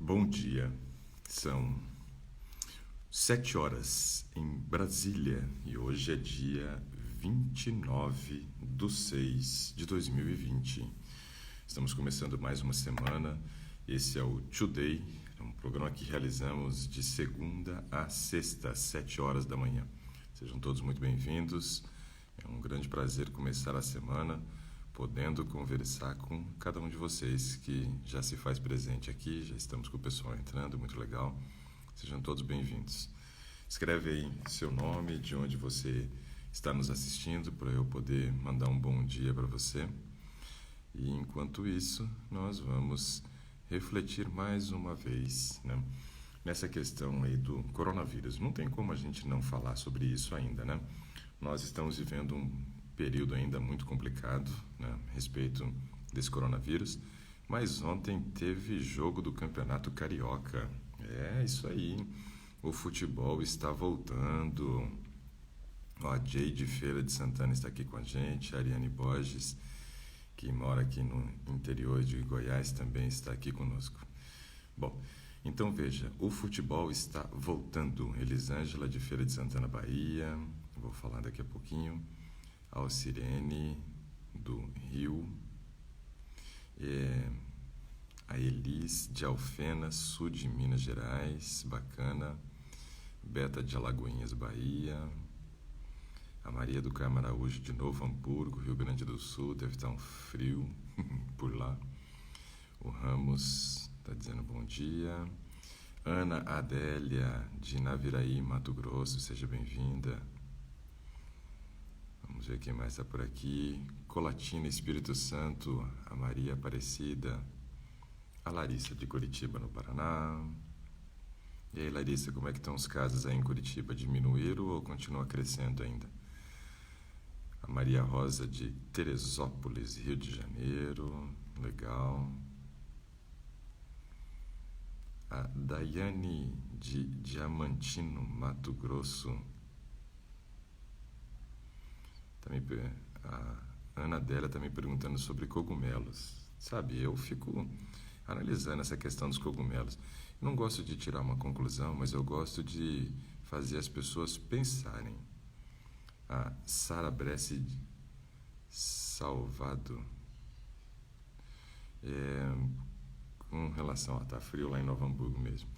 Bom dia, são 7 horas em Brasília e hoje é dia 29/6/2020. Estamos começando mais uma semana, esse é o Today, é um programa que realizamos de segunda a sexta, às 7 horas da manhã. Sejam todos muito bem-vindos, é um grande prazer começar a semana podendo conversar com cada um de vocês que já se faz presente aqui, já estamos com o pessoal entrando, muito legal. Sejam todos bem-vindos. Escreve aí seu nome, de onde você está nos assistindo, para eu poder mandar um bom dia para você. E enquanto isso, nós vamos refletir mais uma vez, né, nessa questão aí do coronavírus. Não tem como a gente não falar sobre isso ainda, né? Nós estamos vivendo um período ainda muito complicado, né, a respeito desse coronavírus, mas ontem teve jogo do Campeonato Carioca. É isso aí, o futebol está voltando. Ó, a Jade Feira de Santana está aqui com a gente, a Ariane Borges, que mora aqui no interior de Goiás, também está aqui conosco. Bom, então veja, o futebol está voltando. Elisângela de Feira de Santana, Bahia, vou falar daqui a pouquinho. Alcirene do Rio, a Elis de Alfena, sul de Minas Gerais, bacana. Beta de Alagoinhas, Bahia. A Maria do Carmo Araújo de Novo Hamburgo, Rio Grande do Sul, deve estar um frio por lá. O Ramos está dizendo bom dia. Ana Adélia de Naviraí, Mato Grosso, seja bem-vinda. Vamos ver quem mais está por aqui. Colatina, Espírito Santo, a Maria Aparecida, a Larissa de Curitiba, no Paraná. E aí, Larissa, como é que estão os casos aí em Curitiba? Diminuíram ou continua crescendo ainda? A Maria Rosa de Teresópolis, Rio de Janeiro, legal. A Daiane de Diamantino, Mato Grosso. Também, a Ana Adélia também perguntando sobre cogumelos. Sabe, eu fico analisando essa questão dos cogumelos. Eu não gosto de tirar uma conclusão, mas eu gosto de fazer as pessoas pensarem. A Sara Bressi Salvado, com relação a tá frio lá em Novo Hamburgo mesmo.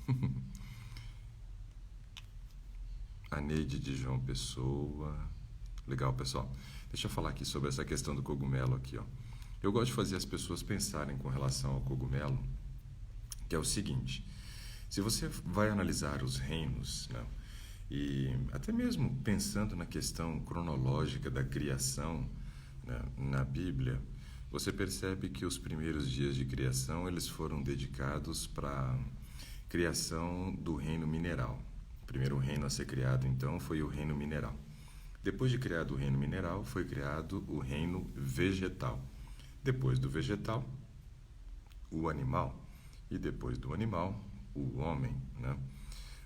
A Neide de João Pessoa. Legal, pessoal. Deixa eu falar aqui sobre essa questão do cogumelo aqui, ó. Eu gosto de fazer as pessoas pensarem com relação ao cogumelo, que é o seguinte: se você vai analisar os reinos, né, e até mesmo pensando na questão cronológica da criação, né, na Bíblia, você percebe que os primeiros dias de criação eles foram dedicados para a criação do reino mineral. O primeiro reino a ser criado, então, foi o reino mineral. Depois de criado o reino mineral, foi criado o reino vegetal. Depois do vegetal, o animal. E depois do animal, o homem, né?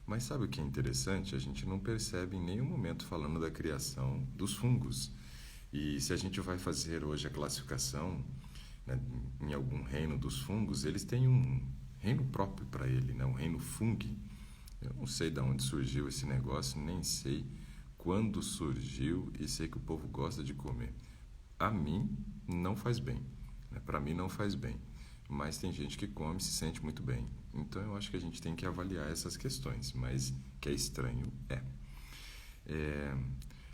Mas sabe o que é interessante? A gente não percebe em nenhum momento falando da criação dos fungos. E se a gente vai fazer hoje a classificação, né, em algum reino dos fungos, eles têm um reino próprio para ele, né? Um reino fungi. Eu não sei de onde surgiu esse negócio, nem sei quando surgiu, e sei que o povo gosta de comer. A mim não faz bem, né? Para mim não faz bem, mas tem gente que come e se sente muito bem. Então eu acho que a gente tem que avaliar essas questões, mas que é estranho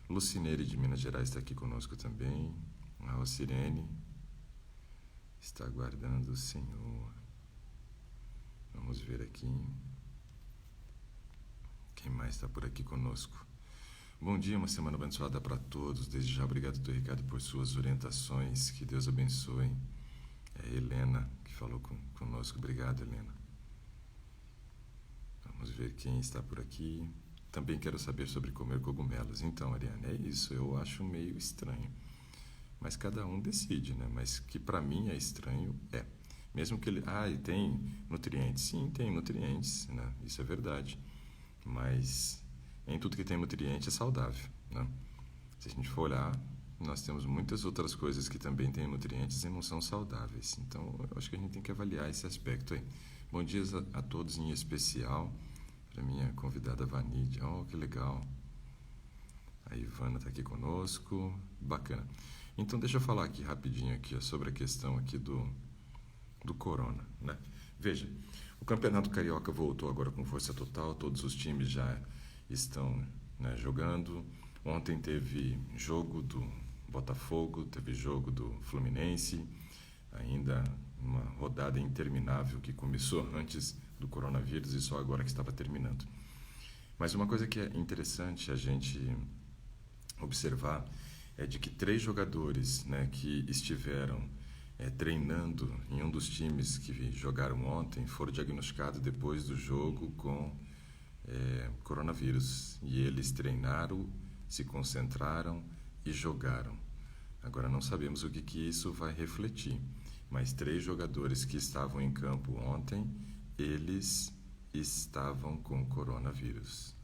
Lucineire de Minas Gerais está aqui conosco também. A Rocirene está aguardando o Senhor. Vamos ver aqui quem mais está por aqui conosco. Bom dia, uma semana abençoada para todos. Desde já, obrigado, Dr. Ricardo, por suas orientações. Que Deus abençoe. É a Helena que falou conosco. Obrigado, Helena. Vamos ver quem está por aqui. Também quero saber sobre comer cogumelos. Então, Ariane, é isso. Eu acho meio estranho. Mas cada um decide, né? Mas que para mim é estranho, é. Mesmo que ele... e tem nutrientes. Sim, tem nutrientes, né? Isso é verdade. Mas nem tudo que tem nutriente é saudável, né? Se a gente for olhar, nós temos muitas outras coisas que também têm nutrientes e não são saudáveis. Então, eu acho que a gente tem que avaliar esse aspecto aí. Bom dia a todos, em especial para minha convidada Vanídia. Oh, que legal. A Ivana está aqui conosco. Bacana. Então, deixa eu falar aqui rapidinho aqui, ó, sobre a questão aqui do corona, né? Veja, o Campeonato Carioca voltou agora com força total, todos os times já estão, né, jogando. Ontem teve jogo do Botafogo, teve jogo do Fluminense, ainda uma rodada interminável que começou antes do coronavírus e só agora que estava terminando. Mas uma coisa que é interessante a gente observar é de que 3 jogadores, né, que estiveram treinando em um dos times que jogaram ontem foram diagnosticados depois do jogo com coronavírus. E eles treinaram, se concentraram e jogaram. Agora não sabemos o que isso vai refletir, mas 3 jogadores que estavam em campo ontem, eles estavam com coronavírus.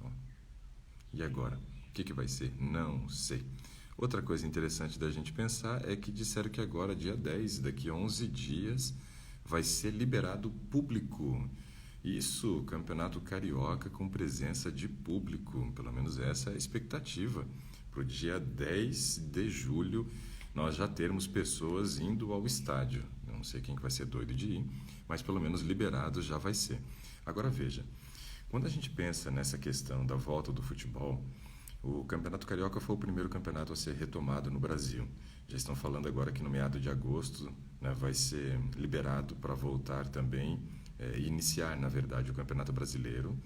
E agora? O que vai ser? Não sei. Outra coisa interessante da gente pensar é que disseram que agora, dia 10, daqui a 11 dias, vai ser liberado público. Isso, Campeonato Carioca com presença de público, pelo menos essa é a expectativa. Para o dia 10 de julho, nós já termos pessoas indo ao estádio. Não sei quem que vai ser doido de ir, mas pelo menos liberado já vai ser. Agora veja, quando a gente pensa nessa questão da volta do futebol, o Campeonato Carioca foi o primeiro campeonato a ser retomado no Brasil. Já estão falando agora que no meado de agosto, né, vai ser liberado para voltar também, iniciar, na verdade, o Campeonato Brasileiro.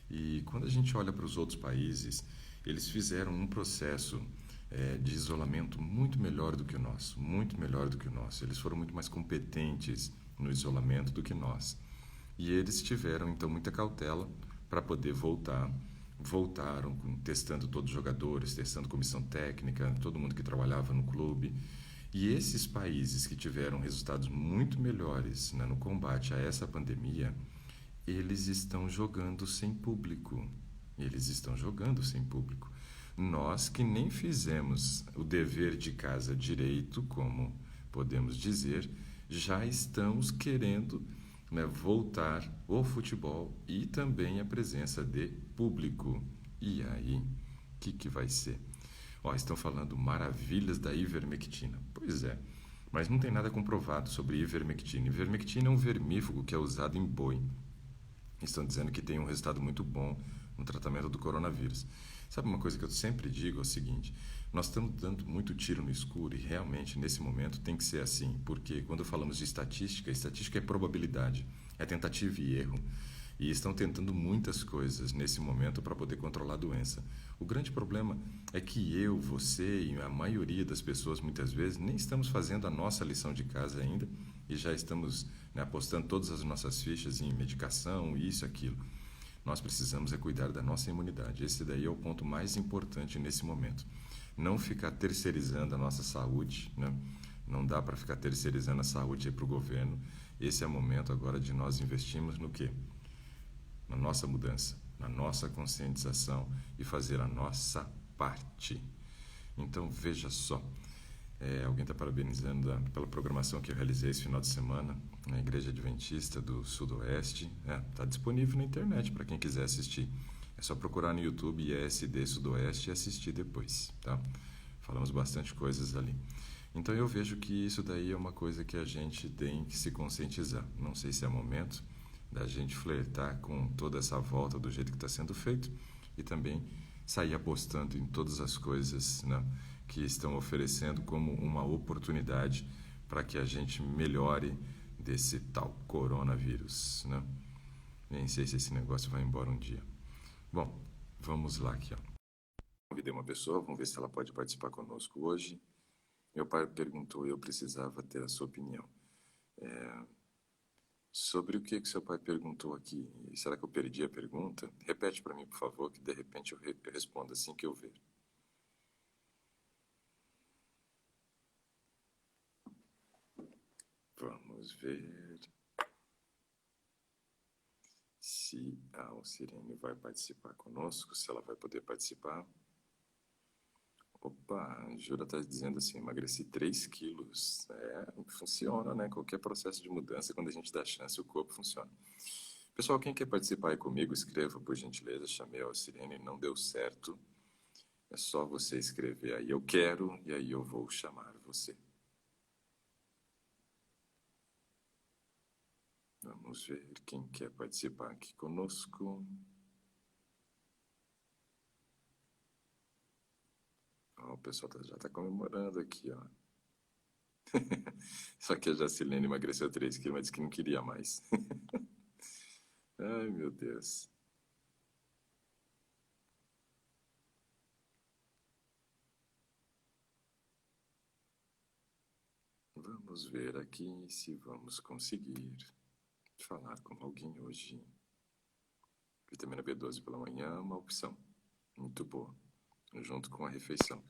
E quando a gente olha para os outros países, eles fizeram um processo de isolamento muito melhor do que o nosso, muito melhor do que o nosso. Eles foram muito mais competentes no isolamento do que nós. E eles tiveram, então, muita cautela para poder voltar. Voltaram testando todos os jogadores, testando comissão técnica, todo mundo que trabalhava no clube. E esses países que tiveram resultados muito melhores, né, no combate a essa pandemia, eles estão jogando sem público. Eles estão jogando sem público. Nós que nem fizemos o dever de casa direito, como podemos dizer, já estamos querendo, né, voltar o futebol e também a presença de público. E aí, o que vai ser? Estão falando maravilhas da ivermectina. Pois é, mas não tem nada comprovado sobre ivermectina. Ivermectina é um vermífugo que é usado em boi. Estão dizendo que tem um resultado muito bom no tratamento do coronavírus. Sabe uma coisa que eu sempre digo é o seguinte: nós estamos dando muito tiro no escuro e realmente nesse momento tem que ser assim, porque quando falamos de estatística é probabilidade, é tentativa e erro. E estão tentando muitas coisas nesse momento para poder controlar a doença. O grande problema é que eu, você e a maioria das pessoas muitas vezes nem estamos fazendo a nossa lição de casa ainda e já estamos, né, apostando todas as nossas fichas em medicação, isso, aquilo. Nós precisamos cuidar da nossa imunidade. Esse daí é o ponto mais importante nesse momento. Não ficar terceirizando a nossa saúde, né? Não dá para ficar terceirizando a saúde para o governo. Esse é o momento agora de nós investirmos no quê? Na nossa mudança, na nossa conscientização e fazer a nossa parte. Então, veja só. Alguém está parabenizando pela programação que eu realizei esse final de semana na Igreja Adventista do Sudoeste. Está disponível na internet para quem quiser assistir. É só procurar no YouTube IESD Sudoeste e assistir depois, tá? Falamos bastante coisas ali. Então eu vejo que isso daí é uma coisa que a gente tem que se conscientizar. Não sei se é momento da gente flertar com toda essa volta do jeito que está sendo feito e também sair apostando em todas as coisas, né, que estão oferecendo como uma oportunidade para que a gente melhore desse tal coronavírus, né? Nem sei se esse negócio vai embora um dia. Bom, vamos lá aqui, ó. Convidei uma pessoa, vamos ver se ela pode participar conosco hoje. Meu pai perguntou, eu precisava ter a sua opinião. Sobre o que seu pai perguntou aqui? Será que eu perdi a pergunta? Repete para mim, por favor, que de repente eu respondo assim que eu ver. Vamos ver se a Alcirene vai participar conosco, se ela vai poder participar. Opa, a Jura está dizendo assim, emagreci 3 quilos. É, funciona, né? Qualquer processo de mudança, quando a gente dá chance, o corpo funciona. Pessoal, quem quer participar aí comigo, escreva, por gentileza. Chamei a Sirene, não deu certo. É só você escrever aí, eu quero, e aí eu vou chamar você. Vamos ver quem quer participar aqui conosco. Ó, o pessoal já está comemorando aqui, ó. Só que a Jacilene emagreceu 3 quilos, mas disse que não queria mais. Ai, meu Deus. Vamos ver aqui se vamos conseguir falar com alguém hoje. Vitamina B12 pela manhã, uma opção muito boa, junto com a refeição.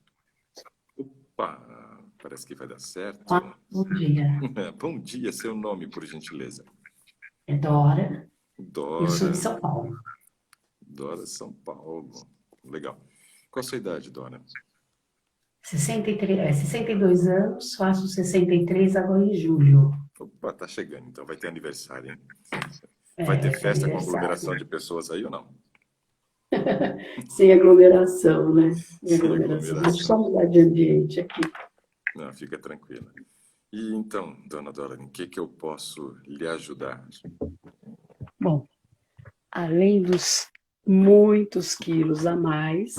Opa, parece que vai dar certo. Bom dia. Bom dia, seu nome, por gentileza. É Dora. Eu sou de Dora, São Paulo. Dora, São Paulo. Legal. Qual a sua idade, Dora? 62 anos, faço 63 agora em julho. Opa, tá chegando, então vai ter aniversário, hein? Vai ter É festa com aglomeração aniversário. de pessoas aí ou não? Sem aglomeração, né? Sem Sem aglomeração. Mas só aglomeração. mudar de ambiente aqui. Não, fica tranquila. E então, dona Dora, em que eu posso lhe ajudar? Bom, além dos muitos quilos a mais,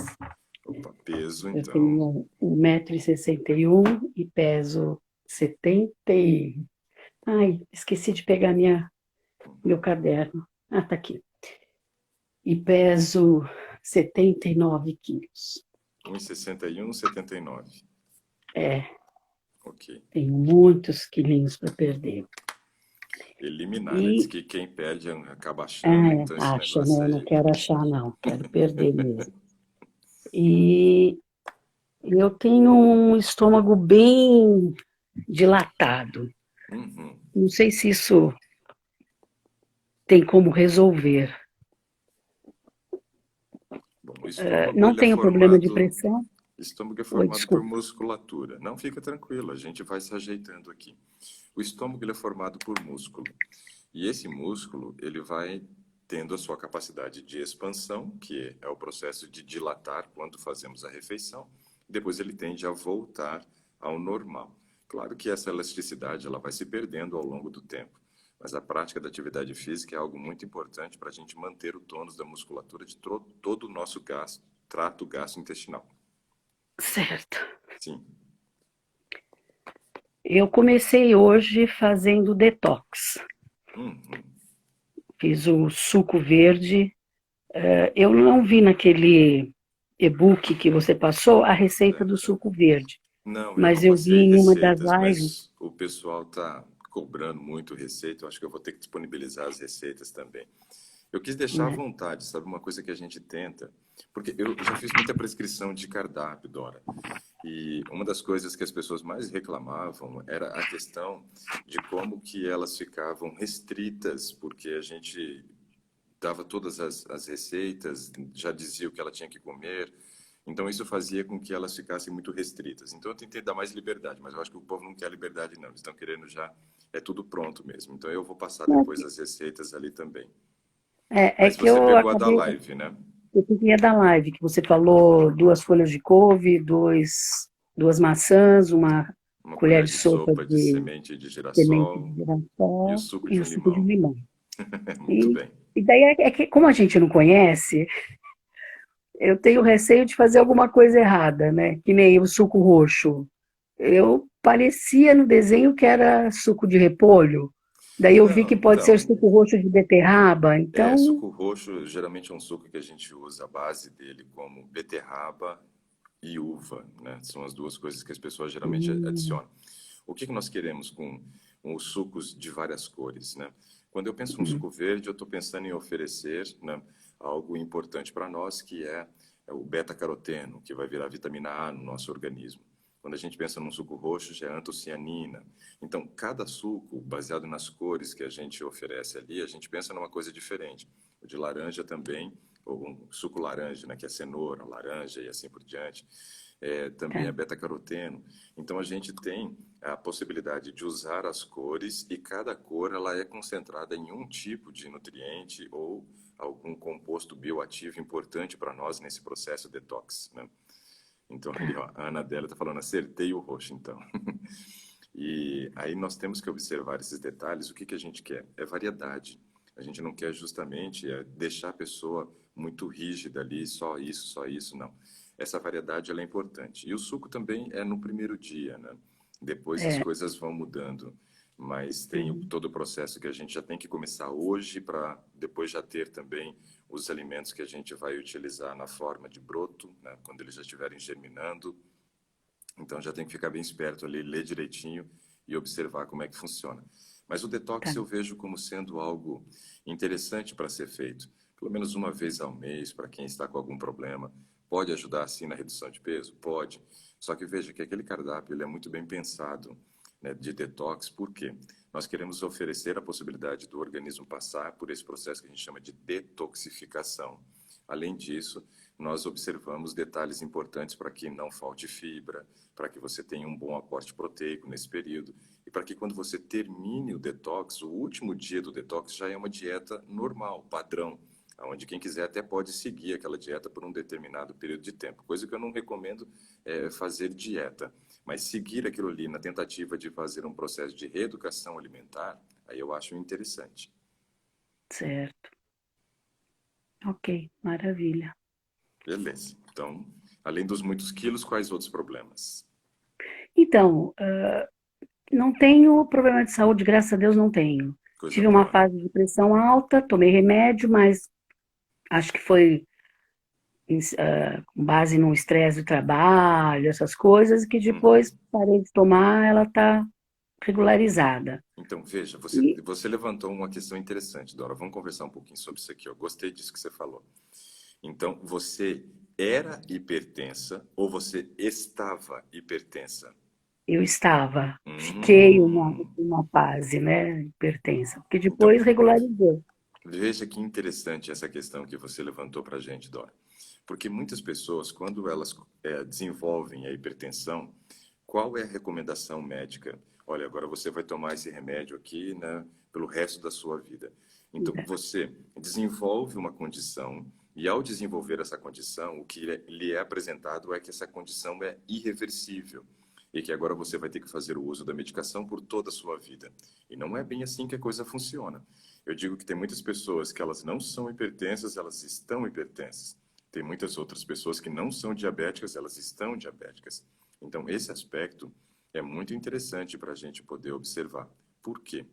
Opa, peso, eu então. tenho 1,61 m e peso 70 e... Ai, esqueci de pegar meu caderno. Ah, tá aqui. E peso 79 quilos. 1,61, 79. É, Ok. tenho muitos quilinhos para perder. Eliminar, né? Diz E, que quem perde acaba achando, então esse acha, né? negócio Eu não aí. quero achar, não. Quero perder mesmo. E eu tenho um estômago bem dilatado. Uhum. Não sei se isso tem como resolver. Bom, o estômago, Não ele é tenho problema de formado. pressão. Estômago é Oi, formado por desculpa. musculatura. Não fica tranquilo, a gente vai se ajeitando aqui. O estômago ele é formado por músculo. E esse músculo, ele vai tendo a sua capacidade de expansão, que é o processo de dilatar quando fazemos a refeição. Depois ele tende a voltar ao normal. Claro que essa elasticidade ela vai se perdendo ao longo do tempo, mas a prática da atividade física é algo muito importante para a gente manter o tônus da musculatura de todo o nosso trato gastrointestinal. Certo. Sim. Eu comecei hoje fazendo detox. Uhum. Fiz o suco verde. Eu não vi naquele e-book que você passou a receita do Certo. suco verde, Não, eu não mas eu vi passei em uma das receitas, lives. mas o pessoal está cobrando muito receita. Eu acho que eu vou ter que disponibilizar as receitas também. Eu quis deixar à Né? vontade, sabe? Uma coisa que a gente tenta. Porque eu já fiz muita prescrição de cardápio, Dora. E uma das coisas que as pessoas mais reclamavam era a questão de como que elas ficavam restritas, porque a gente dava todas as receitas, já dizia o que ela tinha que comer. Então isso fazia com que elas ficassem muito restritas. Então eu tentei dar mais liberdade, mas eu acho que o povo não quer liberdade não. Eles estão querendo já é tudo pronto mesmo. Então eu vou passar depois as receitas ali também. É Mas que você eu pegou a da acabei, live, né? eu peguei a da live, que você falou 2 folhas de couve, 2 maçãs, uma Uma colher colher de de sopa sopa de de semente de semente girassol de e o girassol suco e de o um suco de limão. limão. Muito E, bem. e daí é que, como a gente não conhece, eu tenho receio de fazer alguma coisa errada, né? Que nem o suco roxo. Eu parecia no desenho que era suco de repolho. Daí eu vi que Não, pode ser então, suco roxo de beterraba. Então, suco roxo geralmente é um suco que a gente usa a base dele como beterraba e uva, né? São as duas coisas que as pessoas geralmente hum, adicionam. O que nós queremos com os sucos de várias cores, né? Quando eu penso no hum, suco verde, eu estou pensando em oferecer, né, algo importante para nós, que é o beta-caroteno, que vai virar vitamina A no nosso organismo. Quando a gente pensa num suco roxo, já é antocianina. Então, cada suco, baseado nas cores que a gente oferece ali, a gente pensa numa coisa diferente. O de laranja também, ou um suco laranja, né, que é cenoura, laranja e assim por diante. também Tá. é beta-caroteno. Então a gente tem a possibilidade de usar as cores e cada cor ela é concentrada em um tipo de nutriente ou algum composto bioativo importante para nós nesse processo detox, né? Então ali, ó, a Ana Adélia está falando, acertei o roxo, então. E aí nós temos que observar esses detalhes. O que que a gente quer? É variedade. A gente não quer justamente deixar a pessoa muito rígida ali, só isso, não. Essa variedade ela é importante. E o suco também é no primeiro dia, né? Depois as É, coisas vão mudando. Mas tem sim, todo o processo que a gente já tem que começar hoje para depois já ter também os alimentos que a gente vai utilizar na forma de broto, né? Quando eles já estiverem germinando. Então já tem que ficar bem esperto ali, ler direitinho e observar como é que funciona. Mas o tá. detox eu vejo como sendo algo interessante para ser feito, pelo menos uma vez ao mês, para quem está com algum problema. Pode ajudar sim na redução de peso? Pode. Só que veja que aquele cardápio ele é muito bem pensado, né, de detox, por quê? Nós queremos oferecer a possibilidade do organismo passar por esse processo que a gente chama de detoxificação. Além disso, nós observamos detalhes importantes para que não falte fibra, para que você tenha um bom aporte proteico nesse período e para que quando você termine o detox, o último dia do detox já é uma dieta normal, padrão, onde quem quiser até pode seguir aquela dieta por um determinado período de tempo, coisa que eu não recomendo fazer dieta, mas seguir aquilo ali na tentativa de fazer um processo de reeducação alimentar, aí eu acho interessante. Certo. Ok, maravilha. Beleza. Então, além dos muitos quilos, quais outros problemas? Então, não tenho problema de saúde, graças a Deus não tenho. Coisa Tive uma boa. fase de pressão alta, tomei remédio, mas acho que foi com base no estresse do trabalho, essas coisas, que Uhum. depois parei de tomar, ela está regularizada. Então, veja, E você levantou uma questão interessante, Dora. Vamos conversar um pouquinho sobre isso aqui. Eu gostei disso que você falou. Então, você era hipertensa ou você estava hipertensa? eu estava, fiquei Hum. uma fase, né, hipertensa, porque Então, depois regularizou. veja que interessante essa questão que você levantou para a gente, Dora. Porque muitas pessoas, quando elas desenvolvem a hipertensão, qual é a recomendação médica? Olha, agora você vai tomar esse remédio aqui, né, pelo resto da sua vida. Então, você desenvolve uma condição e, ao desenvolver essa condição, o que lhe é apresentado é que essa condição é irreversível e que agora você vai ter que fazer o uso da medicação por toda a sua vida. E não é bem assim que a coisa funciona. Eu digo que tem muitas pessoas que elas não são hipertensas, elas estão hipertensas. Tem muitas outras pessoas que não são diabéticas, elas estão diabéticas. Então, esse aspecto é muito interessante para a gente poder observar. Por quê?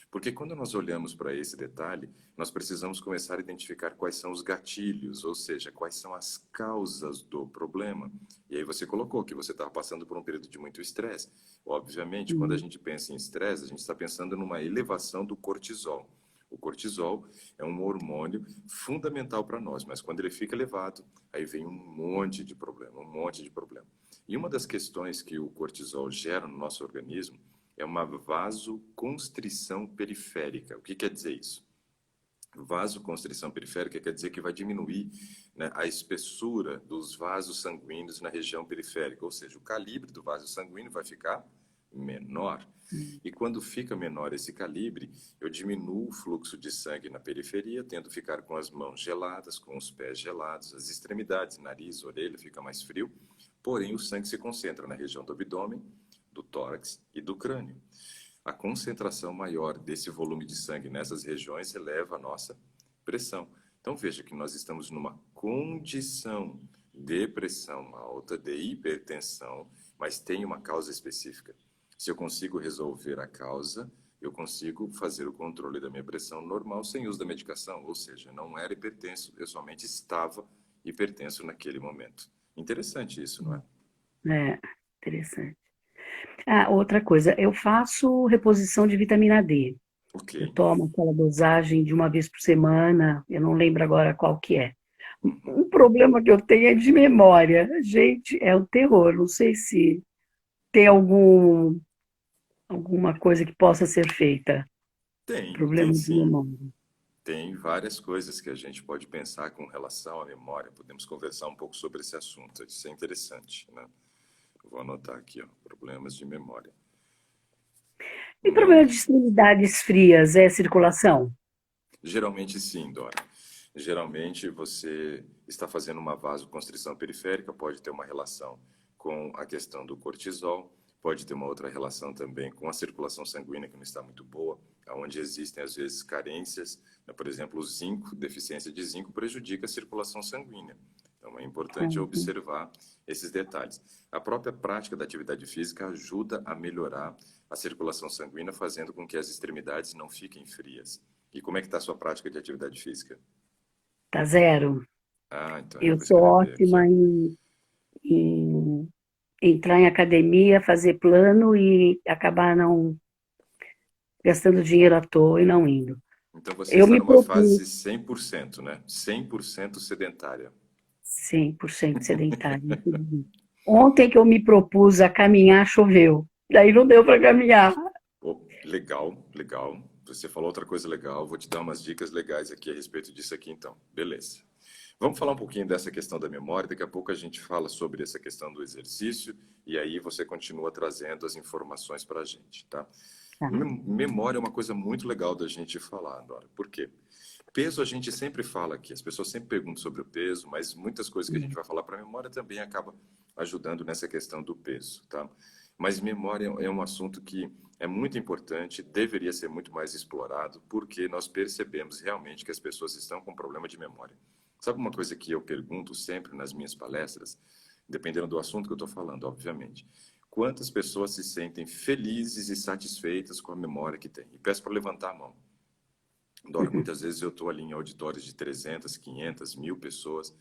Porque quando nós olhamos para esse detalhe, nós precisamos começar a identificar quais são os gatilhos, ou seja, quais são as causas do problema. E aí você colocou que você estava passando por um período de muito estresse. Obviamente, quando a Hum, gente pensa em estresse, a gente está pensando numa elevação do cortisol. O cortisol é um hormônio fundamental para nós, mas quando ele fica elevado, aí vem um monte de problema, um monte de problema. E uma das questões que o cortisol gera no nosso organismo é uma vasoconstrição periférica. O que quer dizer isso? Vasoconstrição periférica quer dizer que vai diminuir, né, a espessura dos vasos sanguíneos na região periférica, ou seja, o calibre do vaso sanguíneo vai ficar menor. hum, E quando fica menor esse calibre, eu diminuo o fluxo de sangue na periferia, tendo que ficar com as mãos geladas, com os pés gelados, as extremidades, nariz, orelha, fica mais frio. Porém, o sangue se concentra na região do abdômen, do tórax e do crânio. A concentração maior desse volume de sangue nessas regiões eleva a nossa pressão. Então veja que nós estamos numa condição de pressão alta, de hipertensão, mas tem uma causa específica. Se eu consigo resolver a causa, eu consigo fazer o controle da minha pressão normal sem uso da medicação, ou seja, não era hipertenso, eu somente estava hipertenso naquele momento. Interessante isso, não é? é, interessante. Ah, outra coisa, eu faço reposição de vitamina D. Ok. Eu tomo aquela dosagem de uma vez por semana, eu não lembro agora qual que é. Uhum. Um problema que eu tenho é de memória. Gente, é um terror. Não sei se tem alguma coisa que possa ser feita. Tem Problema de sim. memória. Tem várias coisas que a gente pode pensar com relação à memória. Podemos conversar um pouco sobre esse assunto. Isso é interessante, né? Vou anotar aqui, ó, problemas de memória. E problema de Mem- extremidades frias é circulação? Geralmente sim, Dora. Geralmente você está fazendo uma vasoconstrição periférica, pode ter uma relação com a questão do cortisol, pode ter uma outra relação também com a circulação sanguínea que não está muito boa, onde existem às vezes carências, né? Por exemplo, o zinco, deficiência de zinco prejudica a circulação sanguínea. Então é importante Uhum. observar esses detalhes. A própria prática da atividade física ajuda a melhorar a circulação sanguínea, fazendo com que as extremidades não fiquem frias. E como é que está a sua prática de atividade física? Tá zero. Ah, então eu Eu vou sou escrever aqui. ótima em entrar em academia, fazer plano e acabar não gastando dinheiro à toa e não indo. Então você Eu está me numa propus fase 100%, né? 100% sedentária. 100% sedentária. Ontem que eu me propus a caminhar, choveu. Daí não deu para caminhar. Oh, legal, legal. Você falou outra coisa legal. Vou te dar umas dicas legais aqui a respeito disso aqui, então. Beleza. Vamos falar um pouquinho dessa questão da memória. Daqui a pouco a gente fala sobre essa questão do exercício e aí você continua trazendo as informações para a gente, tá? Tá. Memória é uma coisa muito legal da gente falar, Dora. Por quê? Peso a gente sempre fala aqui, as pessoas sempre perguntam sobre o peso, mas muitas coisas que a gente vai falar para a memória também acaba ajudando nessa questão do peso, tá? Mas memória é um assunto que é muito importante, deveria ser muito mais explorado, porque nós percebemos realmente que as pessoas estão com problema de memória. Sabe uma coisa que eu pergunto sempre nas minhas palestras, dependendo do assunto que eu estou falando, obviamente? Quantas pessoas se sentem felizes e satisfeitas com a memória que têm? E peço para levantar a mão. Dora, muitas vezes eu estou ali em auditórios de 300, 500, 1000 pessoas,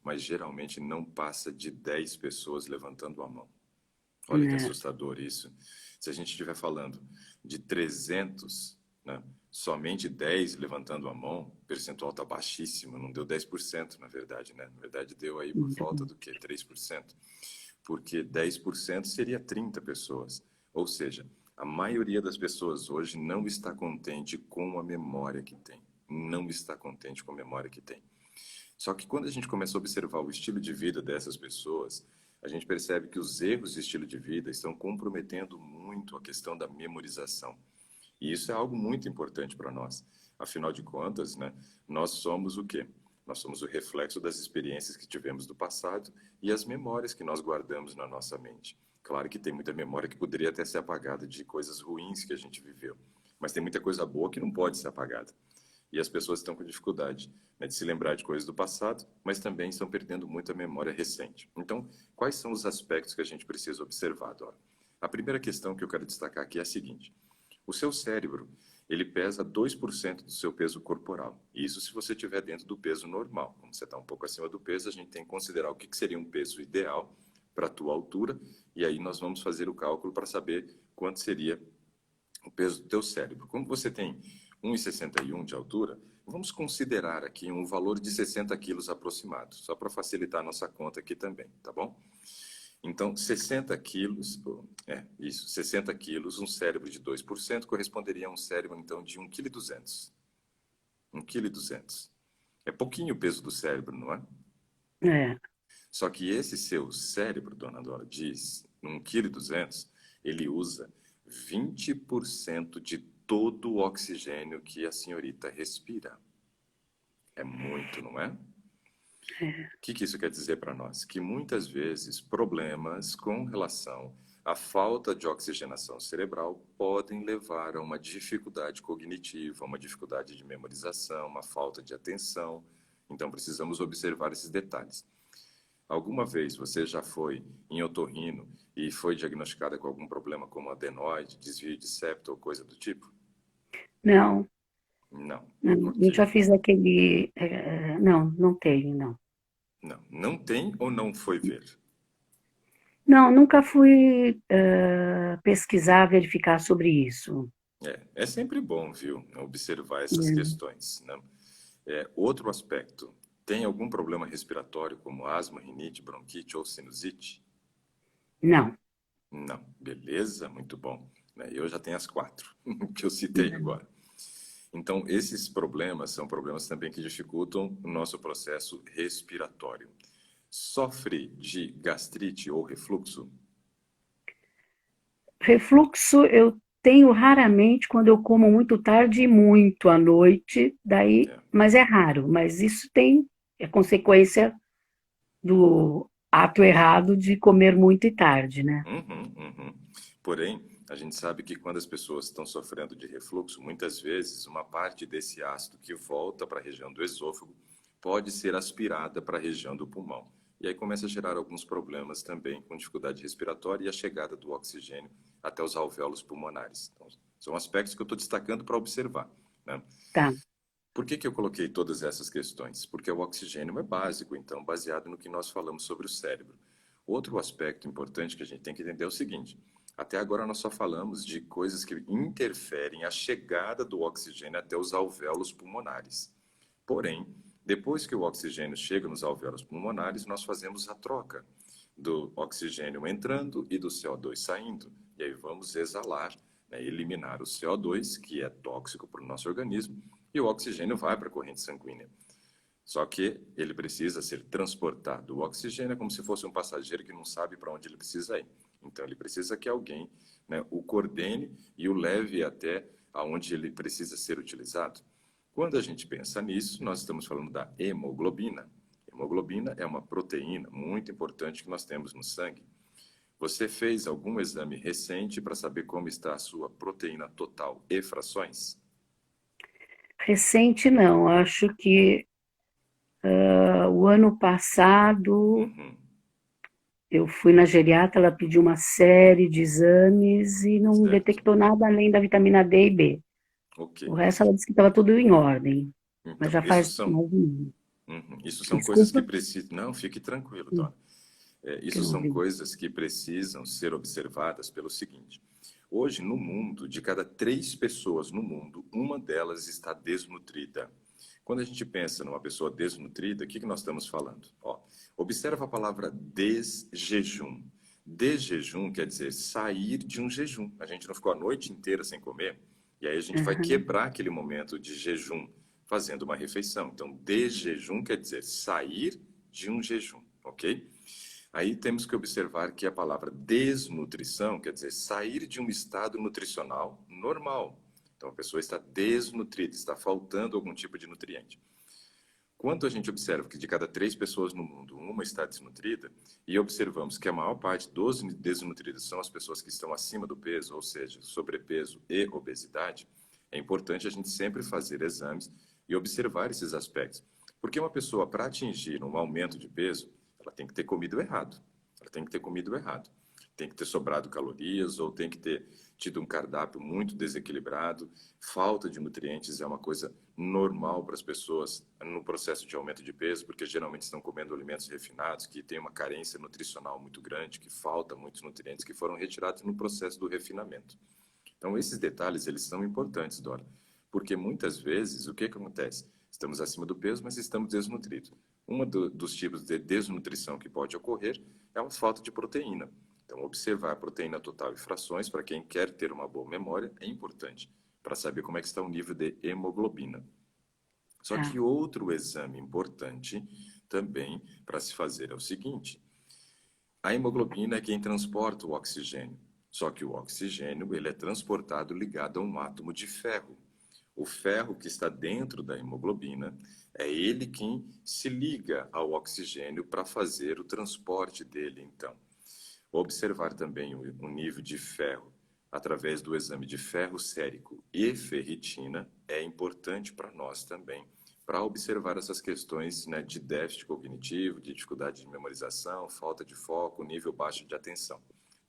mas geralmente não passa de 10 pessoas levantando a mão. Olha que Né? assustador isso. Se a gente estiver falando de 300, né, somente 10 levantando a mão, o percentual está baixíssimo, não deu 10%, na verdade, né? Na verdade, deu aí por volta do quê? 3%. Porque 10% seria 30 pessoas. Ou seja, a maioria das pessoas hoje não está contente com a memória que tem. Não está contente com a memória que tem. Só que quando a gente começa a observar o estilo de vida dessas pessoas, a gente percebe que os erros de estilo de vida estão comprometendo muito a questão da memorização. E isso é algo muito importante para nós. Afinal de contas, né, nós somos o quê? Nós somos o reflexo das experiências que tivemos do passado e as memórias que nós guardamos na nossa mente. Claro que tem muita memória que poderia até ser apagada de coisas ruins que a gente viveu, mas tem muita coisa boa que não pode ser apagada. E as pessoas estão com dificuldade, né, de se lembrar de coisas do passado, mas também estão perdendo muita memória recente. Então, quais são os aspectos que a gente precisa observar, Dora? A primeira questão que eu quero destacar aqui é a seguinte: o seu cérebro, ele pesa 2% do seu peso corporal. Isso se você estiver dentro do peso normal. Quando você está um pouco acima do peso, a gente tem que considerar o que seria um peso ideal para a tua altura, e aí nós vamos fazer o cálculo para saber quanto seria o peso do teu cérebro. Como você tem 1,61 de altura, vamos considerar aqui um valor de 60 quilos aproximado, só para facilitar a nossa conta aqui também, tá bom? Então, 60 quilos, isso, 60 quilos, um cérebro de 2% corresponderia a um cérebro, então, de 1,2 kg. 1,2 kg. É pouquinho o peso do cérebro, não é? É, Só que esse seu cérebro, dona Dora, diz, 1,2 kg, ele usa 20% de todo o oxigênio que a senhorita respira. É muito, não é? é. O que isso quer dizer para nós? Que muitas vezes problemas com relação à falta de oxigenação cerebral podem levar a uma dificuldade cognitiva, uma dificuldade de memorização, uma falta de atenção. Então precisamos observar esses detalhes. Alguma vez você já foi em otorrino e foi diagnosticada com algum problema como adenoide, desvio de septo ou coisa do tipo? Não, Não. não. Eu Ok. já fiz aquele. Não, não tenho, não. Não. Não tem ou não foi ver? Não, nunca fui pesquisar, verificar sobre isso. É sempre bom, viu, observar essas É. questões, né? Outro aspecto, tem algum problema respiratório como asma, rinite, bronquite ou sinusite? Não. Não. Beleza, muito bom. Né? Eu já tenho as quatro que eu citei agora. Então, esses problemas são problemas também que dificultam o nosso processo respiratório. Sofre de gastrite ou refluxo? Refluxo eu tenho raramente quando eu como muito tarde e muito à noite, daí, É. mas é raro, mas isso é consequência do ato errado de comer muito e tarde, né? Uhum, uhum. Porém, a gente sabe que quando as pessoas estão sofrendo de refluxo, muitas vezes uma parte desse ácido que volta para a região do esôfago pode ser aspirada para a região do pulmão. E aí começa a gerar alguns problemas também com dificuldade respiratória e a chegada do oxigênio até os alvéolos pulmonares. Então, são aspectos que eu estou destacando para observar, né? Tá. Por que que eu coloquei todas essas questões? Porque o oxigênio é básico, então, baseado no que nós falamos sobre o cérebro. Outro aspecto importante que a gente tem que entender é o seguinte: até agora nós só falamos de coisas que interferem a chegada do oxigênio até os alvéolos pulmonares. Porém, depois que o oxigênio chega nos alvéolos pulmonares, nós fazemos a troca do oxigênio entrando e do CO2 saindo. E aí vamos exalar, né, eliminar o CO2, que é tóxico para o nosso organismo, e o oxigênio vai para a corrente sanguínea. Só que ele precisa ser transportado. O oxigênio é como se fosse um passageiro que não sabe para onde ele precisa ir. Então, ele precisa que alguém, né, o coordene e o leve até aonde ele precisa ser utilizado. Quando a gente pensa nisso, nós estamos falando da hemoglobina. Hemoglobina é uma proteína muito importante que nós temos no sangue. Você fez algum exame recente para saber como está a sua proteína total e frações? Recente não, acho que o ano passado Uhum, eu fui na geriatra, ela pediu uma série de exames e não certo. detectou nada além da vitamina D e B. Ok. O resto ela disse que estava tudo em ordem, mas Então, já faz mais de um ano. isso são coisas que Desculpa? precisam. Não, fique tranquilo, Dona. Que Isso eu são ouvi. coisas que precisam ser observadas pelo seguinte: hoje, no mundo, de cada 3 pessoas no mundo, uma delas está desnutrida. Quando a gente pensa numa pessoa desnutrida, o que nós estamos falando? Ó, observa a palavra desjejum. Desjejum quer dizer sair de um jejum. A gente não ficou a noite inteira sem comer, e aí a gente vai Aham. quebrar aquele momento de jejum fazendo uma refeição. Então, desjejum quer dizer sair de um jejum, ok? Aí temos que observar que a palavra desnutrição quer dizer sair de um estado nutricional normal. Então a pessoa está desnutrida, está faltando algum tipo de nutriente. Quando a gente observa que de cada 3 pessoas no mundo, uma está desnutrida, e observamos que a maior parte dos desnutridos são as pessoas que estão acima do peso, ou seja, sobrepeso e obesidade, é importante a gente sempre fazer exames e observar esses aspectos. Porque uma pessoa, para atingir um aumento de peso, ela tem que ter comido errado. Ela tem que ter comido errado. Tem que ter sobrado calorias ou tem que ter tido um cardápio muito desequilibrado. Falta de nutrientes é uma coisa normal para as pessoas no processo de aumento de peso, porque geralmente estão comendo alimentos refinados, que têm uma carência nutricional muito grande, que falta muitos nutrientes que foram retirados no processo do refinamento. Então, esses detalhes, eles são importantes, Dora, porque muitas vezes, o que acontece? Estamos acima do peso, mas estamos desnutridos. Dos tipos de desnutrição que pode ocorrer é uma falta de proteína. Então, observar a proteína total e frações, para quem quer ter uma boa memória, é importante, para saber como é que está o nível de hemoglobina. Só Tá. que outro exame importante também para se fazer é o seguinte: a hemoglobina é quem transporta o oxigênio. Só que o oxigênio ele é transportado ligado a um átomo de ferro. O ferro que está dentro da hemoglobina é ele quem se liga ao oxigênio para fazer o transporte dele, então. Observar também o nível de ferro através do exame de ferro sérico e ferritina é importante para nós também, para observar essas questões, né, de déficit cognitivo, de dificuldade de memorização, falta de foco, nível baixo de atenção.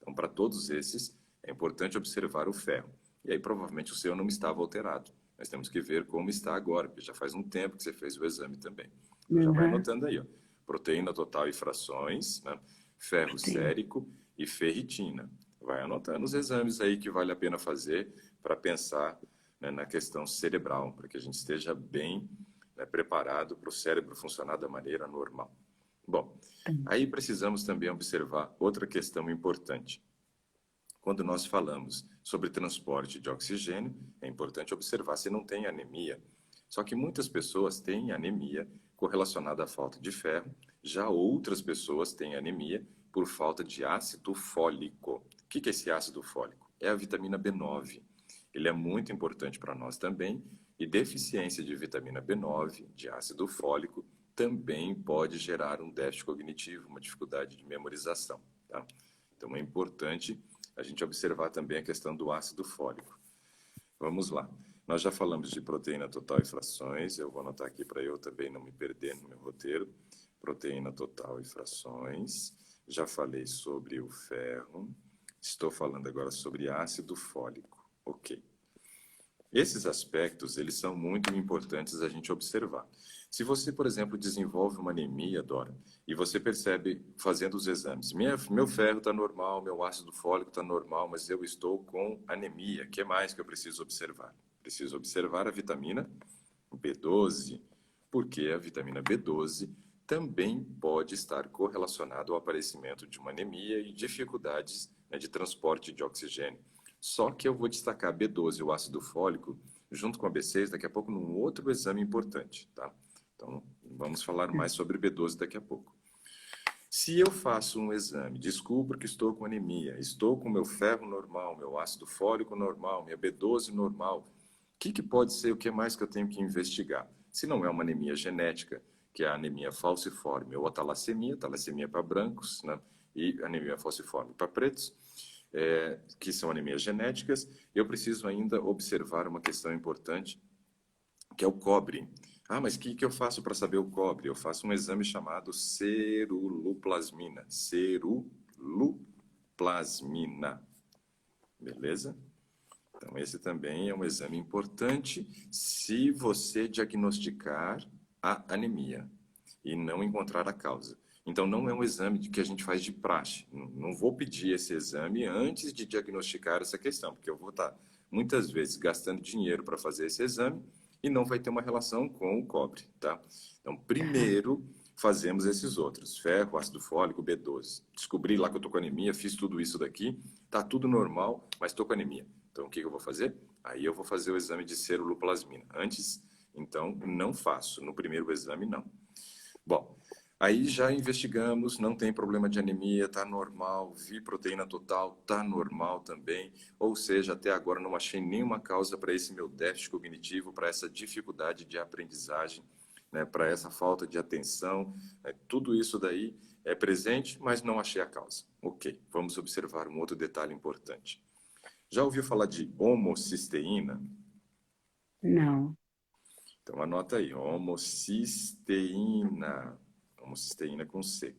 Então, para todos esses, é importante observar o ferro. E aí, provavelmente, o seu não estava alterado. Nós temos que ver como está agora, porque já faz um tempo que você fez o exame também. Então, já vai Uhum. anotando aí, ó. Proteína total e frações, né? Ferro Proteína. sérico e ferritina. Vai anotando os exames aí que vale a pena fazer para pensar, né, na questão cerebral, para que a gente esteja bem, né, preparado para o cérebro funcionar da maneira normal. Bom, Tá. aí precisamos também observar outra questão importante. Quando nós falamos Sobre transporte de oxigênio, é importante observar se não tem anemia. Só que muitas pessoas têm anemia correlacionada à falta de ferro, já outras pessoas têm anemia por falta de ácido fólico. O que é esse ácido fólico? É a vitamina B9. Ele é muito importante para nós também, e deficiência de vitamina B9, de ácido fólico, também pode gerar um déficit cognitivo, uma dificuldade de memorização. Tá? Então é importante a gente observar também a questão do ácido fólico. Vamos lá. Nós já falamos de proteína total e frações, eu vou anotar aqui para eu também não me perder no meu roteiro. Proteína total e frações. Já falei sobre o ferro. Estou falando agora sobre ácido fólico. Ok. Esses aspectos, eles são muito importantes a gente observar. Se você, por exemplo, desenvolve uma anemia, Dora, e você percebe fazendo os exames, meu ferro está normal, meu ácido fólico está normal, mas eu estou com anemia, o que mais que eu preciso observar? Preciso observar a vitamina B12, porque a vitamina B12 também pode estar correlacionada ao aparecimento de uma anemia e dificuldades, né, de transporte de oxigênio. Só que eu vou destacar B12 e o ácido fólico junto com a B6 daqui a pouco num outro exame importante, tá? Então, vamos falar mais sobre B12 daqui a pouco. Se eu faço um exame, descubro que estou com anemia, estou com meu ferro normal, meu ácido fólico normal, minha B12 normal, o que pode ser, o que mais que eu tenho que investigar? Se não é uma anemia genética, que é a anemia falciforme, ou a talassemia para brancos, né? E anemia falciforme para pretos, que são anemias genéticas, eu preciso ainda observar uma questão importante, que é o cobre. Ah, mas o que eu faço para saber o cobre? Eu faço um exame chamado ceruloplasmina. Ceruloplasmina. Beleza? Então, esse também é um exame importante se você diagnosticar a anemia e não encontrar a causa. Então, não é um exame que a gente faz de praxe. Não vou pedir esse exame antes de diagnosticar essa questão, porque eu vou estar, muitas vezes, gastando dinheiro para fazer esse exame e não vai ter uma relação com o cobre, tá? Então, primeiro, fazemos esses outros. Ferro, ácido fólico, B12. Descobri lá que eu estou com anemia, fiz tudo isso daqui, tá tudo normal, mas estou com anemia. Então, o que eu vou fazer? Aí eu vou fazer o exame de ceruloplasmina. Antes, então, não faço. No primeiro exame, não. Bom, aí já investigamos, não tem problema de anemia, tá normal, vi proteína total, tá normal também. Ou seja, até agora não achei nenhuma causa para esse meu déficit cognitivo, para essa dificuldade de aprendizagem, né, para essa falta de atenção. Né, tudo isso daí é presente, mas não achei a causa. Ok, vamos observar um outro detalhe importante. Já ouviu falar de homocisteína? Não. Então anota aí, homocisteína. Homocisteína com C.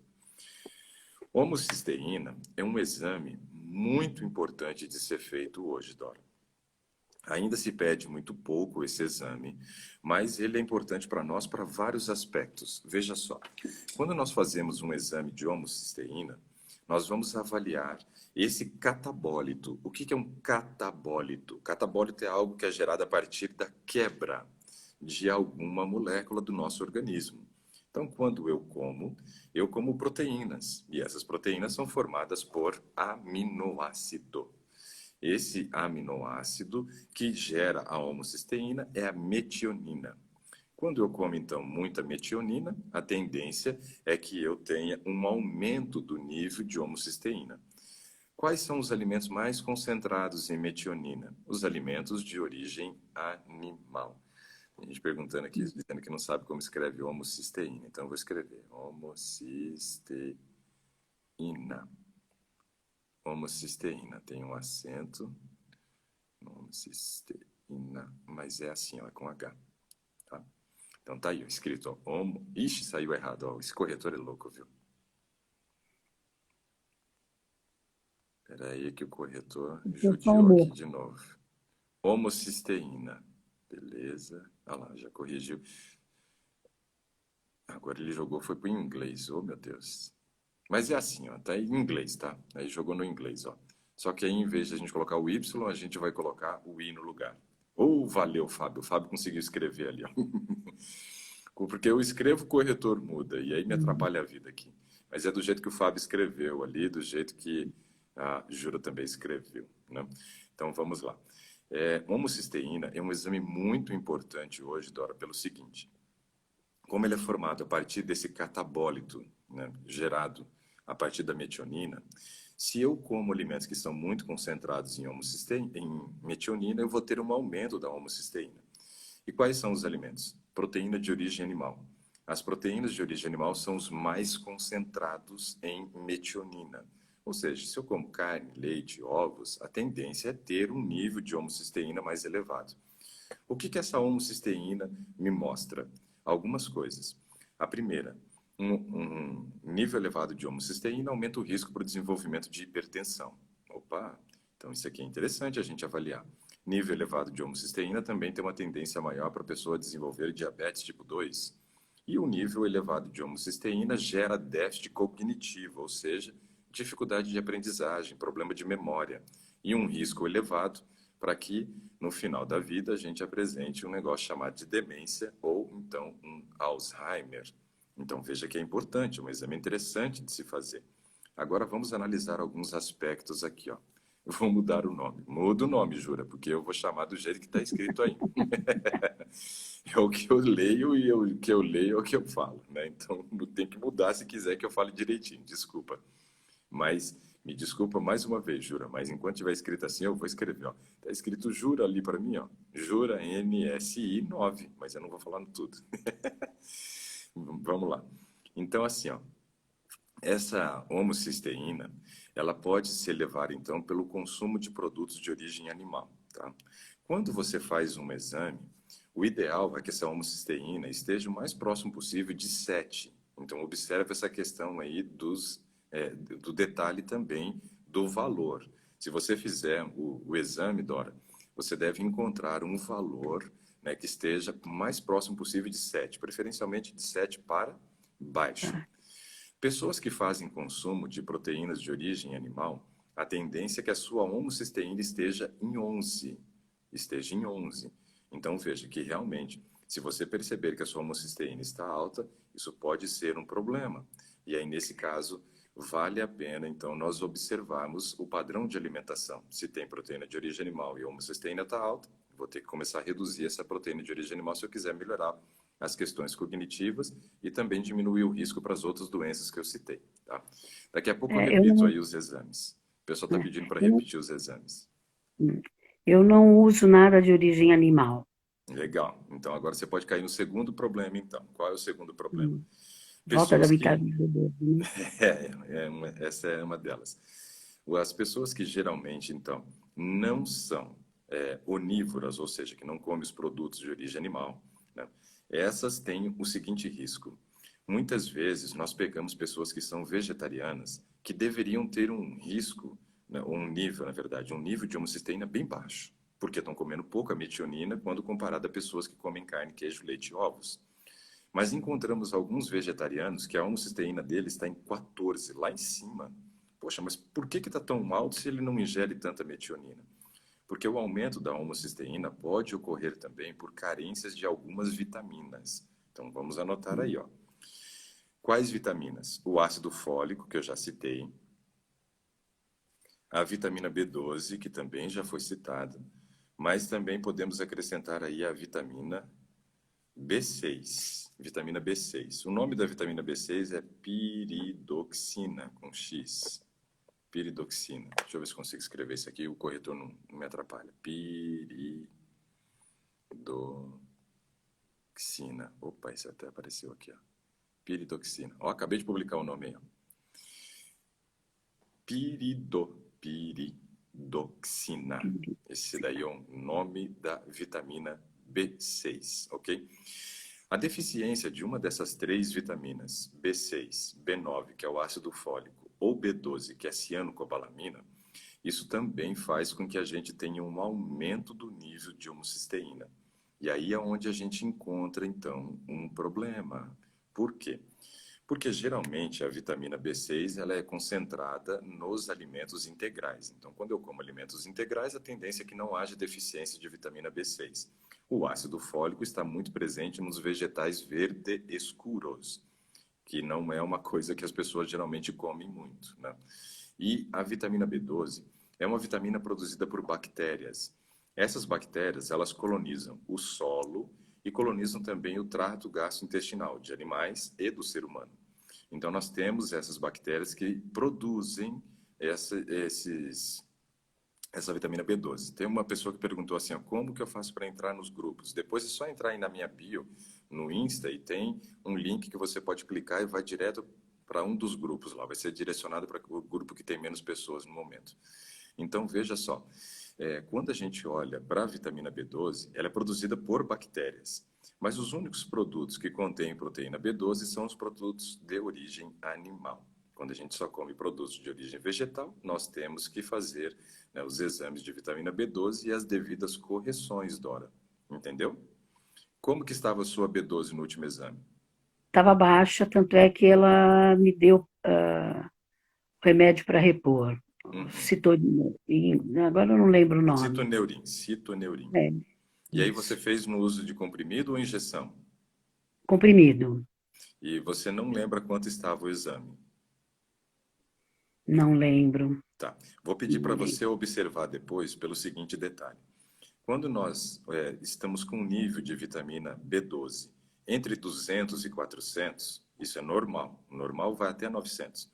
Homocisteína é um exame muito importante de ser feito hoje, Dora. Ainda se pede muito pouco esse exame, mas ele é importante para nós para vários aspectos. Veja só, quando nós fazemos um exame de homocisteína, nós vamos avaliar esse catabólito. O que é um catabólito? Catabólito é algo que é gerado a partir da quebra de alguma molécula do nosso organismo. Então, quando eu como proteínas, e essas proteínas são formadas por aminoácido. Esse aminoácido que gera a homocisteína é a metionina. Quando eu como, então, muita metionina, a tendência é que eu tenha um aumento do nível de homocisteína. Quais são os alimentos mais concentrados em metionina? Os alimentos de origem animal. A gente perguntando aqui, dizendo que não sabe como escreve homocisteína. Então, eu vou escrever homocisteína. Homocisteína. Tem um acento. Homocisteína. Mas é assim, ó, com H. Tá? Então, tá aí, ó, escrito, ó, homo... Ixi, saiu errado, ó. Esse corretor é louco, viu? Espera aí que o corretor Por judiou favor. aqui de novo. Homocisteína. Beleza. Olha lá, já corrigiu. Agora ele jogou, foi para o inglês. Oh, meu Deus. Mas é assim, ó, tá em inglês, tá? Aí jogou no inglês, ó. Só que aí, em vez de a gente colocar o Y, a gente vai colocar o I no lugar. Oh, valeu, Fábio. O Fábio conseguiu escrever ali, ó. Porque eu escrevo, o corretor muda, e aí me atrapalha a vida aqui. Mas é do jeito que o Fábio escreveu ali, do jeito que a Jura também escreveu, né? Então, vamos lá. Homocisteína é um exame muito importante hoje, Dora, pelo seguinte. Como ele é formado a partir desse catabólito, né, gerado a partir da metionina, se eu como alimentos que são muito concentrados em em metionina, eu vou ter um aumento da homocisteína. E quais são os alimentos? Proteína de origem animal. As proteínas de origem animal são os mais concentrados em metionina. Ou seja, se eu como carne, leite, ovos, a tendência é ter um nível de homocisteína mais elevado. O que essa homocisteína me mostra? Algumas coisas. A primeira, um nível elevado de homocisteína aumenta o risco para o desenvolvimento de hipertensão. Opa, então isso aqui é interessante a gente avaliar. Nível elevado de homocisteína também tem uma tendência maior para a pessoa desenvolver diabetes tipo 2. E o nível elevado de homocisteína gera déficit cognitivo, ou seja, dificuldade de aprendizagem, problema de memória e um risco elevado para que no final da vida a gente apresente um negócio chamado de demência ou então um Alzheimer. Então veja que é importante, é um exame interessante de se fazer. Agora vamos analisar alguns aspectos aqui, ó. Eu vou mudar o nome. Muda o nome, Jura, porque eu vou chamar do jeito que está escrito aí. É o que eu leio e o que eu leio é o que eu falo, né? Então tem que mudar se quiser que eu fale direitinho, desculpa. Mas me desculpa mais uma vez, Jura, mas enquanto tiver escrito assim, eu vou escrever, ó. Tá escrito Jura ali para mim, ó. Jura NSI 9, mas eu não vou falando tudo. Vamos lá. Então assim, ó, essa homocisteína, ela pode se elevar então pelo consumo de produtos de origem animal, tá? Quando você faz um exame, o ideal é que essa homocisteína esteja o mais próximo possível de 7. Então observe essa questão aí do detalhe também do valor. Se você fizer o exame, Dora, você deve encontrar um valor, né, que esteja o mais próximo possível de 7, preferencialmente de 7 para baixo. Tá. Pessoas que fazem consumo de proteínas de origem animal, a tendência é que a sua homocisteína esteja em 11. Esteja em 11. Então veja que realmente, se você perceber que a sua homocisteína está alta, isso pode ser um problema. E aí, nesse caso, vale a pena, então, nós observarmos o padrão de alimentação. Se tem proteína de origem animal e a homocisteína está alta, vou ter que começar a reduzir essa proteína de origem animal se eu quiser melhorar as questões cognitivas e também diminuir o risco para as outras doenças que eu citei. Tá? Daqui a pouco eu Eu repito não, aí os exames. O pessoal está né, pedindo para eu não, repetir os exames. eu não uso nada de origem animal. Legal. Então agora você pode cair no segundo problema, então. Qual é o segundo problema? Hum. Volta da Pessoas que vitamina B12, né? essa é uma delas. As pessoas que geralmente, então, não são onívoras, ou seja, que não comem os produtos de origem animal, né? Essas têm o seguinte risco. Muitas vezes nós pegamos pessoas que são vegetarianas que deveriam ter um risco, né, um nível, na verdade, um nível de homocisteína bem baixo, porque estão comendo pouca metionina quando comparado a pessoas que comem carne, queijo, leite e ovos. Mas encontramos alguns vegetarianos que a homocisteína deles está em 14, lá em cima. Poxa, mas por que está tão alto se ele não ingere tanta metionina? Porque o aumento da homocisteína pode ocorrer também por carências de algumas vitaminas. Então vamos anotar aí, ó. Quais vitaminas? O ácido fólico, que eu já citei, a vitamina B12, que também já foi citada, mas também podemos acrescentar aí a vitamina B6, vitamina B6. O nome da vitamina B6 é piridoxina, com X. Piridoxina. Deixa eu ver se consigo escrever isso aqui, o corretor não me atrapalha. Piridoxina. Opa, isso até apareceu aqui, ó. Piridoxina. Ó, acabei de publicar o nome aí, ó. Piridoxina. Esse daí é o nome da vitamina B6, ok? A deficiência de uma dessas três vitaminas, B6, B9, que é o ácido fólico, ou B12, que é a cianocobalamina, isso também faz com que a gente tenha um aumento do nível de homocisteína. E aí é onde a gente encontra, então, um problema. Por quê? Porque geralmente a vitamina B6 ela é concentrada nos alimentos integrais. Então, quando eu como alimentos integrais, a tendência é que não haja deficiência de vitamina B6. O ácido fólico está muito presente nos vegetais verde escuros, que não é uma coisa que as pessoas geralmente comem muito, né? E a vitamina B12, É uma vitamina produzida por bactérias. Essas bactérias, elas colonizam o solo e colonizam também o trato gastrointestinal de animais e do ser humano. Então, nós temos essas bactérias que produzem essa vitamina B12. Tem uma pessoa que perguntou assim, ó, como que eu faço para entrar nos grupos? Depois é só entrar aí na minha bio, no Insta, e tem um link que você pode clicar e vai direto para um dos grupos lá. Vai ser direcionado para o grupo que tem menos pessoas no momento. Então, veja só, quando a gente olha para a vitamina B12, ela é produzida por bactérias. Mas os únicos produtos que contêm proteína B12 são os produtos de origem animal. Quando a gente só come produtos de origem vegetal, nós temos que fazer, né, os exames de vitamina B12 e as devidas correções, Dora. Entendeu? Como que estava a sua B12 no último exame? Estava baixa, tanto é que ela me deu remédio para repor. Uhum. Citodina, agora eu não lembro o nome. Citoneurin, citoneurin. É, E aí você isso. fez no uso de comprimido ou injeção? Comprimido. E você não lembra quanto estava o exame? Não lembro. Tá. Vou pedir Não para lembro. você observar depois pelo seguinte detalhe. Quando nós estamos com um nível de vitamina B12 entre 200 e 400, isso é normal. O normal vai até 900.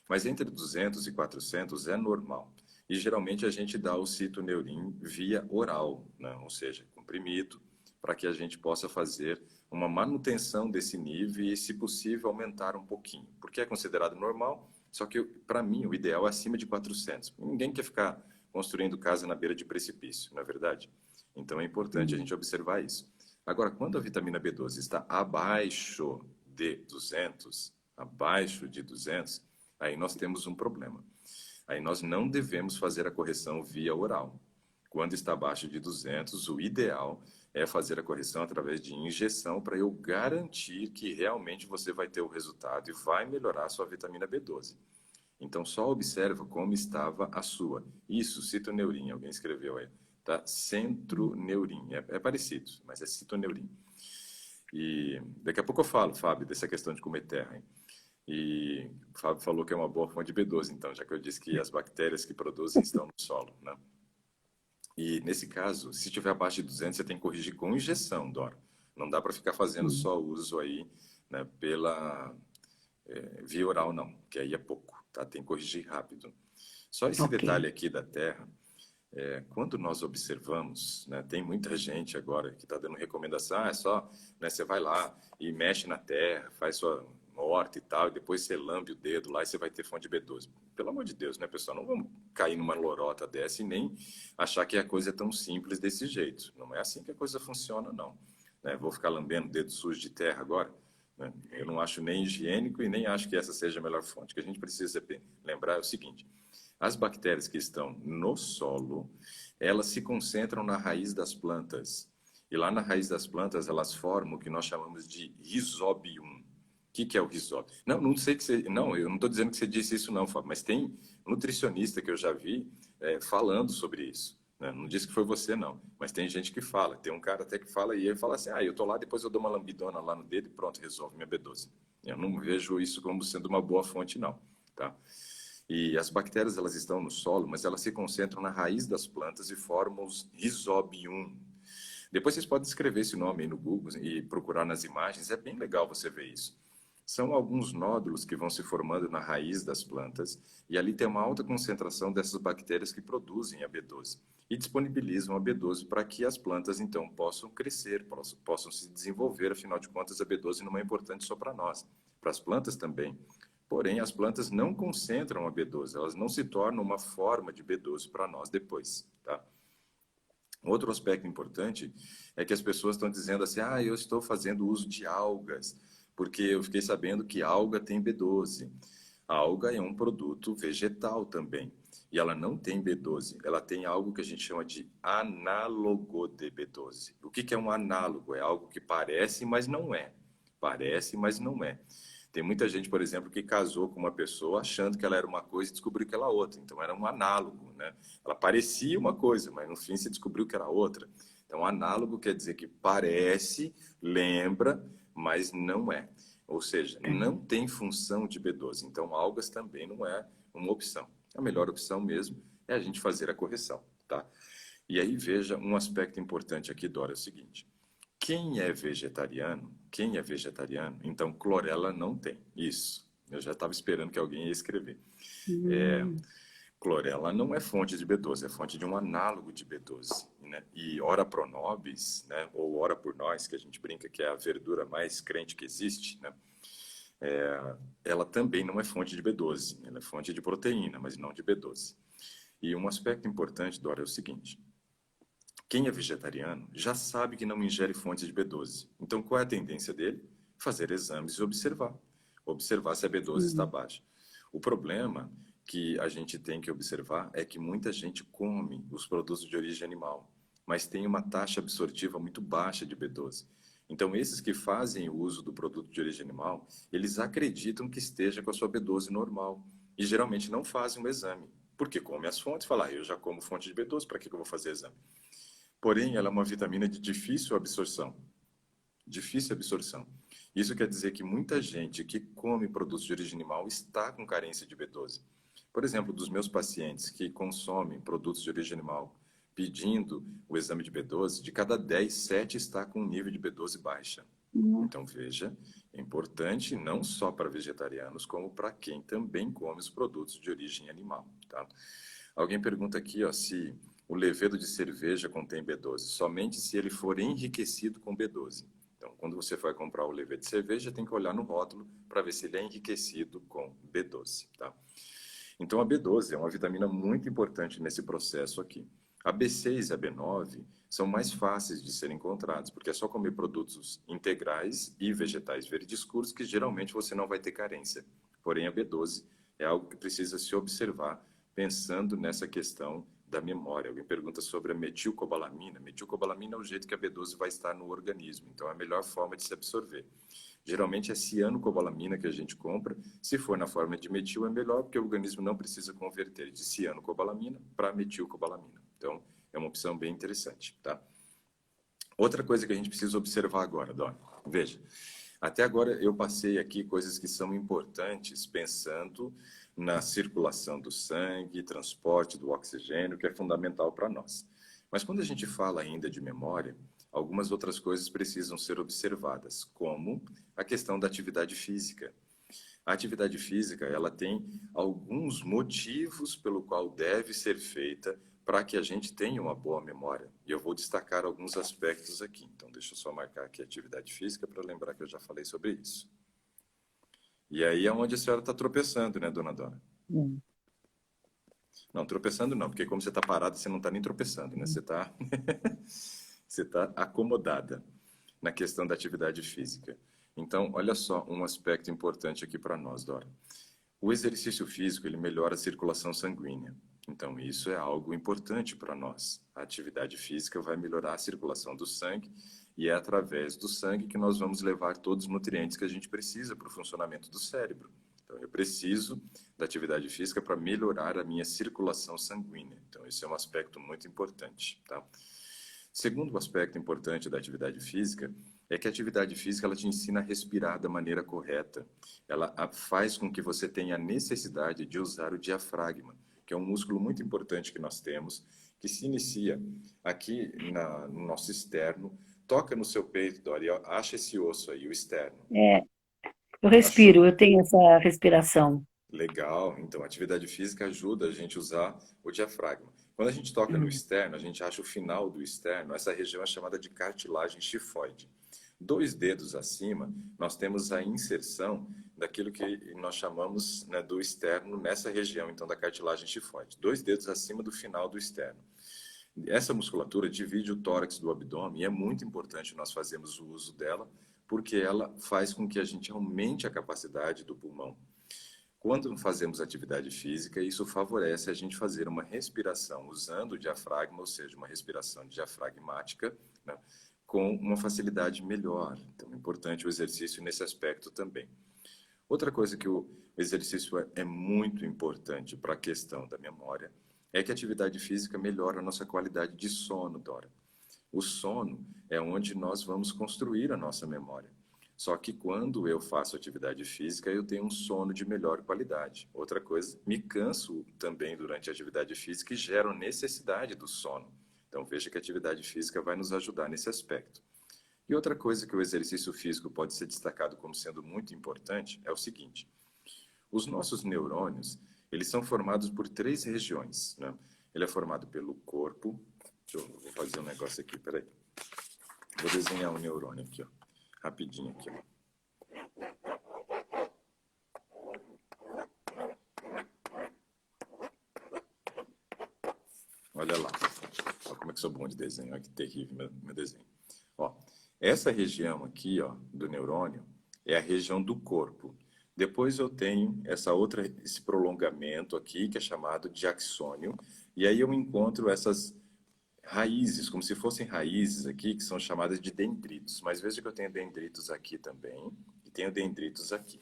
Mas entre 200 e 400 é normal. E geralmente a gente dá o citoneurin via oral, né? Ou seja, comprimido, para que a gente possa fazer uma manutenção desse nível e, se possível, aumentar um pouquinho. Porque é considerado normal, só que para mim o ideal é acima de 400. Ninguém quer ficar construindo casa na beira de precipício, não é verdade? Então é importante a gente observar isso. Agora, quando a vitamina B12 está abaixo de 200, aí nós temos um problema. Aí nós não devemos fazer a correção via oral. Quando está abaixo de 200, o ideal é fazer a correção através de injeção para eu garantir que realmente você vai ter o resultado e vai melhorar a sua vitamina B12. Então, só observa como estava a sua. Isso, citoneurin, alguém escreveu aí. Tá? Centroneurin. É parecido, mas é citoneurin. E daqui a pouco eu falo, Fábio, dessa questão de comer terra. Hein? E o Fábio falou que é uma boa fonte de B12, então, já que eu disse que as bactérias que produzem estão no solo, né? E nesse caso, se tiver abaixo de 200, você tem que corrigir com injeção, Dora. Não dá para ficar fazendo só uso aí, né, pela via oral, não, que aí é pouco, tá? Tem que corrigir rápido. Só esse Ok. detalhe aqui da terra, quando nós observamos, né, tem muita gente agora que está dando recomendação, é só, né, você vai lá e mexe na terra, faz sua horta e tal, e depois você lambe o dedo lá e você vai ter fonte de B12. Pelo amor de Deus, né, pessoal? Não vamos cair numa lorota dessa e nem achar que a coisa é tão simples desse jeito. Não é assim que a coisa funciona, não. Né? Vou ficar lambendo o dedo sujo de terra agora? Né? Eu não acho nem higiênico e nem acho que essa seja a melhor fonte. O que a gente precisa lembrar é o seguinte: as bactérias que estão no solo, elas se concentram na raiz das plantas. E lá na raiz das plantas, elas formam o que nós chamamos de rizóbium. O que é o rizóbio? Não, não sei que você... Não, eu não estou dizendo que você disse isso não, Fábio, mas tem nutricionista que eu já vi falando sobre isso. Né? Não disse que foi você, não. Mas tem gente que fala. Tem um cara até que fala e ele fala assim, eu tô lá, depois eu dou uma lambidona lá no dedo e pronto, resolve minha B12. Eu não vejo isso como sendo uma boa fonte, não. Tá? E as bactérias, elas estão no solo, mas elas se concentram na raiz das plantas e formam os rizóbium. Depois vocês podem escrever esse nome aí no Google e procurar nas imagens, é bem legal você ver isso. São alguns nódulos que vão se formando na raiz das plantas e ali tem uma alta concentração dessas bactérias que produzem a B12 e disponibilizam a B12 para que as plantas então possam crescer, possam se desenvolver. Afinal de contas, a B12 não é importante só para nós, para as plantas também. Porém, as plantas não concentram a B12, elas não se tornam uma forma de B12 para nós depois, tá? Outro aspecto importante é que as pessoas estão dizendo assim, eu estou fazendo uso de algas, porque eu fiquei sabendo que alga tem B12. A alga é um produto vegetal também, e ela não tem B12, ela tem algo que a gente chama de análogo de B12. O que é um análogo? É algo que parece, mas não é. Parece, mas não é. Tem muita gente, por exemplo, que casou com uma pessoa achando que ela era uma coisa e descobriu que ela era outra. Então, era um análogo, né? Ela parecia uma coisa, mas no fim se descobriu que era outra. Então, análogo quer dizer que parece, lembra, mas não é. Ou seja, não tem função de B12. Então, algas também não é uma opção. A melhor opção mesmo é a gente fazer a correção, tá? E aí veja um aspecto importante aqui, Dora, é o seguinte. Quem é vegetariano, então clorela não tem. Isso. Eu já estava esperando que alguém ia escrever. Hum, Clorela não é fonte de B12, é fonte de um análogo de B12, né? E ora pro nobis, né? Ou ora por nós, que a gente brinca que é a verdura mais crente que existe, né? Ela também não é fonte de B12, ela é fonte de proteína, mas não de B12. E um aspecto importante, Dora, é o seguinte: quem é vegetariano já sabe que não ingere fontes de B12. Então, qual é a tendência dele? Fazer exames e observar. Observar se a B12 está sim. baixa. O problema que a gente tem que observar é que muita gente come os produtos de origem animal, mas tem uma taxa absortiva muito baixa de B12. Então, esses que fazem o uso do produto de origem animal, eles acreditam que esteja com a sua B12 normal e geralmente não fazem um exame, porque come as fontes e fala, eu já como fonte de B12, para que eu vou fazer exame? Porém, ela é uma vitamina de difícil absorção. Difícil absorção. Isso quer dizer que muita gente que come produtos de origem animal está com carência de B12. Por exemplo, dos meus pacientes que consomem produtos de origem animal, pedindo o exame de B12, de cada 10, 7 está com um nível de B12 baixa. Hum, Então, veja, é importante não só para vegetarianos, como para quem também come os produtos de origem animal. Tá? Alguém pergunta aqui ó, se o levedo de cerveja contém B12, somente se ele for enriquecido com B12. Então, quando você vai comprar o levedo de cerveja, tem que olhar no rótulo para ver se ele é enriquecido com B12. Tá? Então, a B12 é uma vitamina muito importante nesse processo aqui. A B6 e a B9 são mais fáceis de serem encontrados, porque é só comer produtos integrais e vegetais verdes escuros que geralmente você não vai ter carência. Porém, a B12 é algo que precisa se observar pensando nessa questão da memória. Alguém pergunta sobre a metilcobalamina. Metilcobalamina é o jeito que a B12 vai estar no organismo, então é a melhor forma de se absorver. Geralmente é cianocobalamina que a gente compra. Se for na forma de metil, é melhor, porque o organismo não precisa converter de cianocobalamina para metilcobalamina. Então, é uma opção bem interessante, tá? Outra coisa que a gente precisa observar agora, Dona. Veja, até agora eu passei aqui coisas que são importantes pensando na circulação do sangue, transporte do oxigênio, que é fundamental para nós. Mas quando a gente fala ainda de memória, algumas outras coisas precisam ser observadas, como a questão da atividade física. A atividade física, ela tem alguns motivos pelo qual deve ser feita para que a gente tenha uma boa memória. E eu vou destacar alguns aspectos aqui. Então, deixa eu só marcar aqui atividade física para lembrar que eu já falei sobre isso. E aí é onde a senhora está tropeçando, né, dona Dora? hum, Não, tropeçando não, porque como você está parada, você não está nem tropeçando, né? hum. Você tá acomodada na questão da atividade física. Então, olha só um aspecto importante aqui para nós, Dora. O exercício físico, ele melhora a circulação sanguínea. Então, isso é algo importante para nós. A atividade física vai melhorar a circulação do sangue e é através do sangue que nós vamos levar todos os nutrientes que a gente precisa para o funcionamento do cérebro. Então, eu preciso da atividade física para melhorar a minha circulação sanguínea. Então, esse é um aspecto muito importante, tá? Segundo aspecto importante da atividade física é que a atividade física ela te ensina a respirar da maneira correta. Ela faz com que você tenha a necessidade de usar o diafragma, que é um músculo muito importante que nós temos, que se inicia aqui no nosso externo, toca no seu peito, Dori, acha esse osso aí, o externo. É, eu Achou? respiro, eu tenho essa respiração. Legal. Então, a atividade física ajuda a gente a usar o diafragma. Quando a gente toca no Hum, externo, a gente acha o final do externo, essa região é chamada de cartilagem tifoide. 2 dedos acima, nós temos a inserção daquilo que nós chamamos, né, do externo nessa região, então, da cartilagem tifoide. 2 dedos acima do final do externo. Essa musculatura divide o tórax do abdômen e é muito importante nós fazermos o uso dela, porque ela faz com que a gente aumente a capacidade do pulmão. Quando fazemos atividade física, isso favorece a gente fazer uma respiração usando o diafragma, ou seja, uma respiração diafragmática, né, com uma facilidade melhor. Então, é importante o exercício nesse aspecto também. Outra coisa que o exercício é muito importante para a questão da memória é que a atividade física melhora a nossa qualidade de sono, Dora. O sono é onde nós vamos construir a nossa memória. Só que quando eu faço atividade física, eu tenho um sono de melhor qualidade. Outra coisa, me canso também durante a atividade física e gero necessidade do sono. Então veja que a atividade física vai nos ajudar nesse aspecto. E outra coisa que o exercício físico pode ser destacado como sendo muito importante é o seguinte: os nossos neurônios, eles são formados por três regiões, né? Ele é formado pelo corpo. Vou fazer um negócio aqui, peraí. Vou desenhar um neurônio aqui, ó. Rapidinho aqui, ó. Olha lá. Olha como é que sou bom de desenho. Olha que terrível meu desenho. Ó, essa região aqui, ó, do neurônio é a região do corpo. Depois eu tenho esse prolongamento aqui, que é chamado de axônio. E aí eu encontro essas raízes, como se fossem raízes aqui, que são chamadas de dendritos. Mas veja que eu tenho dendritos aqui também, e tenho dendritos aqui.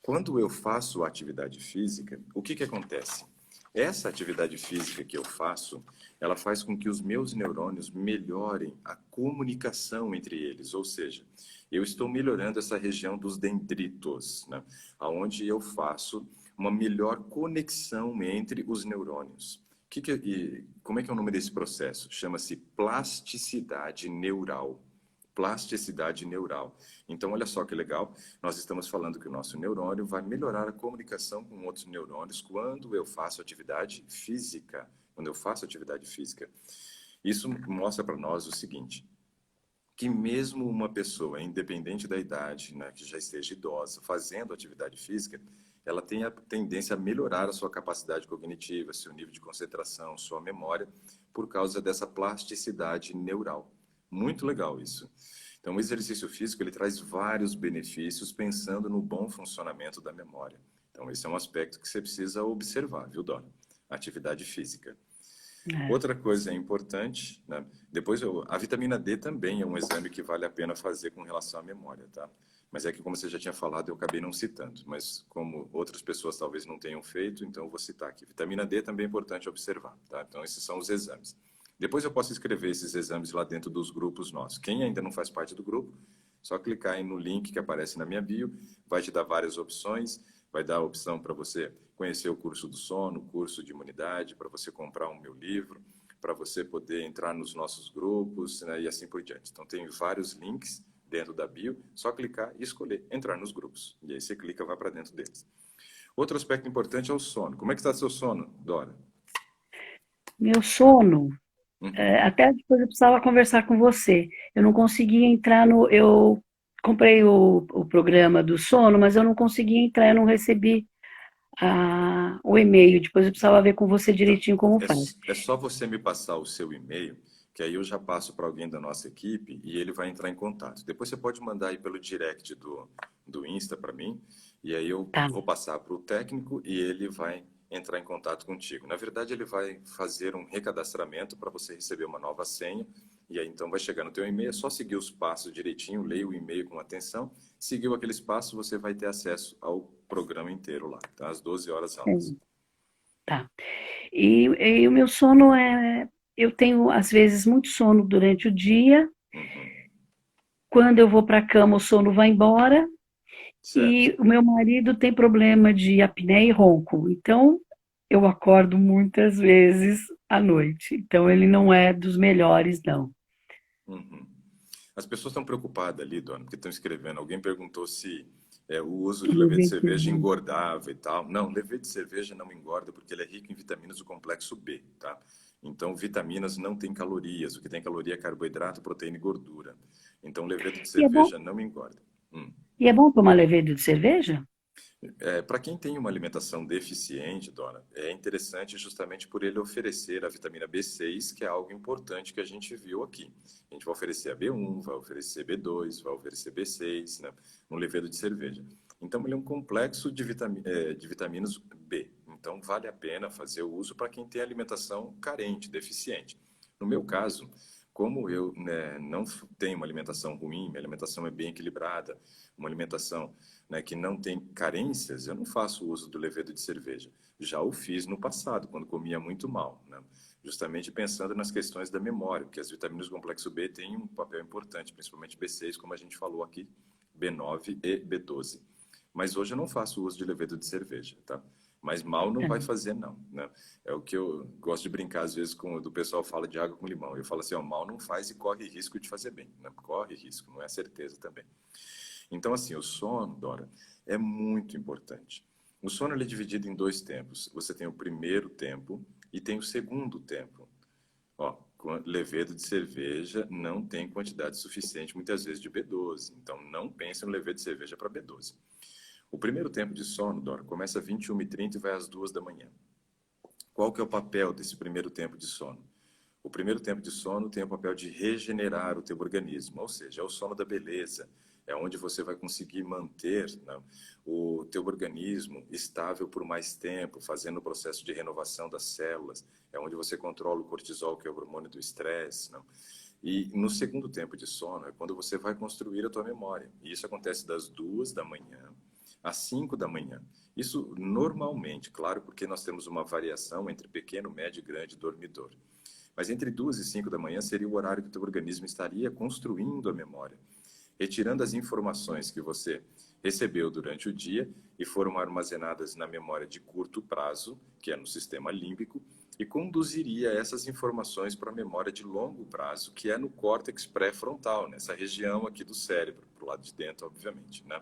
Quando eu faço atividade física, o que acontece? Essa atividade física que eu faço, ela faz com que os meus neurônios melhorem a comunicação entre eles, ou seja, eu estou melhorando essa região dos dendritos, né? Onde eu faço uma melhor conexão entre os neurônios. Como é que é o nome desse processo? Chama-se plasticidade neural. Plasticidade neural. Então, olha só que legal, nós estamos falando que o nosso neurônio vai melhorar a comunicação com outros neurônios quando eu faço atividade física. Quando eu faço atividade física. Isso mostra para nós o seguinte, que mesmo uma pessoa, independente da idade, né, que já esteja idosa, fazendo atividade física, ela tem a tendência a melhorar a sua capacidade cognitiva, seu nível de concentração, sua memória, por causa dessa plasticidade neural. Muito legal isso. Então, o exercício físico, ele traz vários benefícios pensando no bom funcionamento da memória. Então, esse é um aspecto que você precisa observar, viu, Dona? Atividade física. É. Outra coisa importante, né? A vitamina D também é um exame que vale a pena fazer com relação à memória, tá? Mas é que, como você já tinha falado, eu acabei não citando. Mas como outras pessoas talvez não tenham feito, então eu vou citar aqui. Vitamina D também é importante observar, tá? Então, esses são os exames. Depois eu posso escrever esses exames lá dentro dos grupos nossos. Quem ainda não faz parte do grupo, só clicar aí no link que aparece na minha bio, vai te dar várias opções, vai dar a opção para você conhecer o curso do sono, o curso de imunidade, para você comprar o meu livro, para você poder entrar nos nossos grupos, né, e assim por diante. Então, tem vários links dentro da bio, só clicar e escolher entrar nos grupos. E aí você clica e vai para dentro deles. Outro aspecto importante é o sono. Como é que está seu sono, Dora? Meu sono, Uhum. até depois eu precisava conversar com você. Eu não conseguia entrar no. Eu comprei o programa do sono, mas eu não conseguia entrar, eu não recebi o e-mail. Depois eu precisava ver com você direitinho como faz. É só você me passar o seu e-mail, que aí eu já passo para alguém da nossa equipe e ele vai entrar em contato. Depois você pode mandar aí pelo direct do Insta para mim, e aí eu Tá, vou passar para o técnico e ele vai entrar em contato contigo. Na verdade, ele vai fazer um recadastramento para você receber uma nova senha, e aí então vai chegar no teu e-mail, é só seguir os passos direitinho, leia o e-mail com atenção, seguiu aqueles passos, você vai ter acesso ao programa inteiro lá, tá? Às 12 horas aulas. tá. E o meu sono é. Eu tenho, às vezes, muito sono durante o dia. Uhum. Quando eu vou para a cama, o sono vai embora. Certo. E o meu marido tem problema de apneia e ronco. Então, eu acordo muitas vezes à noite. Então, ele não é dos melhores, não. Uhum. As pessoas estão preocupadas ali, Dona, porque estão escrevendo. Alguém perguntou se o uso de Ele levedura de vem cerveja que- engordava e tal. Não, levedura de cerveja não engorda porque ele é rico em vitaminas do complexo B, tá? Então, vitaminas não têm calorias. O que tem caloria é carboidrato, proteína e gordura. Então, levedura de E é bom, cerveja não engorda. Hum. e é bom tomar levedo de cerveja? Para quem tem uma alimentação deficiente, Dona, é interessante justamente por ele oferecer a vitamina B6, que é algo importante que a gente viu aqui. A gente vai oferecer a B1, vai oferecer B2, vai oferecer B6, né, no levedo de cerveja. Então, ele é um complexo de vitaminas B. Então, vale a pena fazer o uso para quem tem alimentação carente, deficiente. No meu caso, como eu, né, não tenho uma alimentação ruim, minha alimentação é bem equilibrada, uma alimentação, né, que não tem carências, eu não faço uso do levedo de cerveja. Já o fiz no passado, quando comia muito mal, né? Justamente pensando nas questões da memória, porque as vitaminas do complexo B têm um papel importante, principalmente B6, como a gente falou aqui B9 e B12. Mas hoje eu não faço uso de levedo de cerveja, tá? Mas mal não vai fazer, não, né? É o que eu gosto de brincar, às vezes, quando o pessoal fala de água com limão. Eu falo assim, ó, mal não faz e corre risco de fazer bem, né? Corre risco, não é certeza também. Então, assim, o sono, Dora, é muito importante. O sono ele é dividido em dois tempos. Você tem o primeiro tempo e tem o segundo tempo. Ó, levedo de cerveja não tem quantidade suficiente, muitas vezes, de B12. Então, não pense no levedo de cerveja para B12. O primeiro tempo de sono, Dora, começa às 21h30 e vai às 2 da manhã. Qual que é o papel desse primeiro tempo de sono? O primeiro tempo de sono tem o papel de regenerar o teu organismo, ou seja, é o sono da beleza, é onde você vai conseguir manter, né, o teu organismo estável por mais tempo, fazendo o processo de renovação das células, é onde você controla o cortisol, que é o hormônio do estresse, né? E no segundo tempo de sono é quando você vai construir a tua memória. E isso acontece das 2 da manhã às 5 da manhã. Isso normalmente, claro, porque nós temos uma variação entre pequeno, médio e grande dormidor. Mas entre 2 e 5 da manhã seria o horário que o teu organismo estaria construindo a memória, retirando as informações que você recebeu durante o dia e foram armazenadas na memória de curto prazo, que é no sistema límbico, e conduziria essas informações para a memória de longo prazo, que é no córtex pré-frontal, nessa região aqui do cérebro, para o lado de dentro, obviamente, né?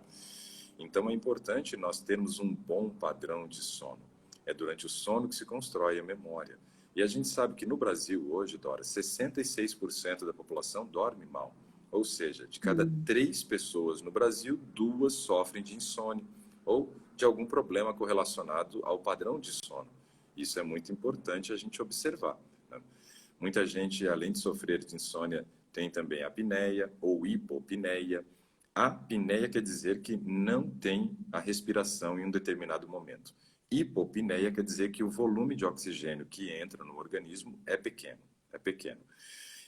Então é importante nós termos um bom padrão de sono. É durante o sono que se constrói a memória. E a gente sabe que no Brasil hoje, Dora, 66% da população dorme mal. Ou seja, de cada 3 pessoas no Brasil, 2 sofrem de insônia ou de algum problema correlacionado ao padrão de sono. Isso é muito importante a gente observar, né? Muita gente, além de sofrer de insônia, tem também apneia ou hipopneia. Apneia quer dizer que não tem a respiração em um determinado momento. Hipopneia quer dizer que o volume de oxigênio que entra no organismo é pequeno, é pequeno.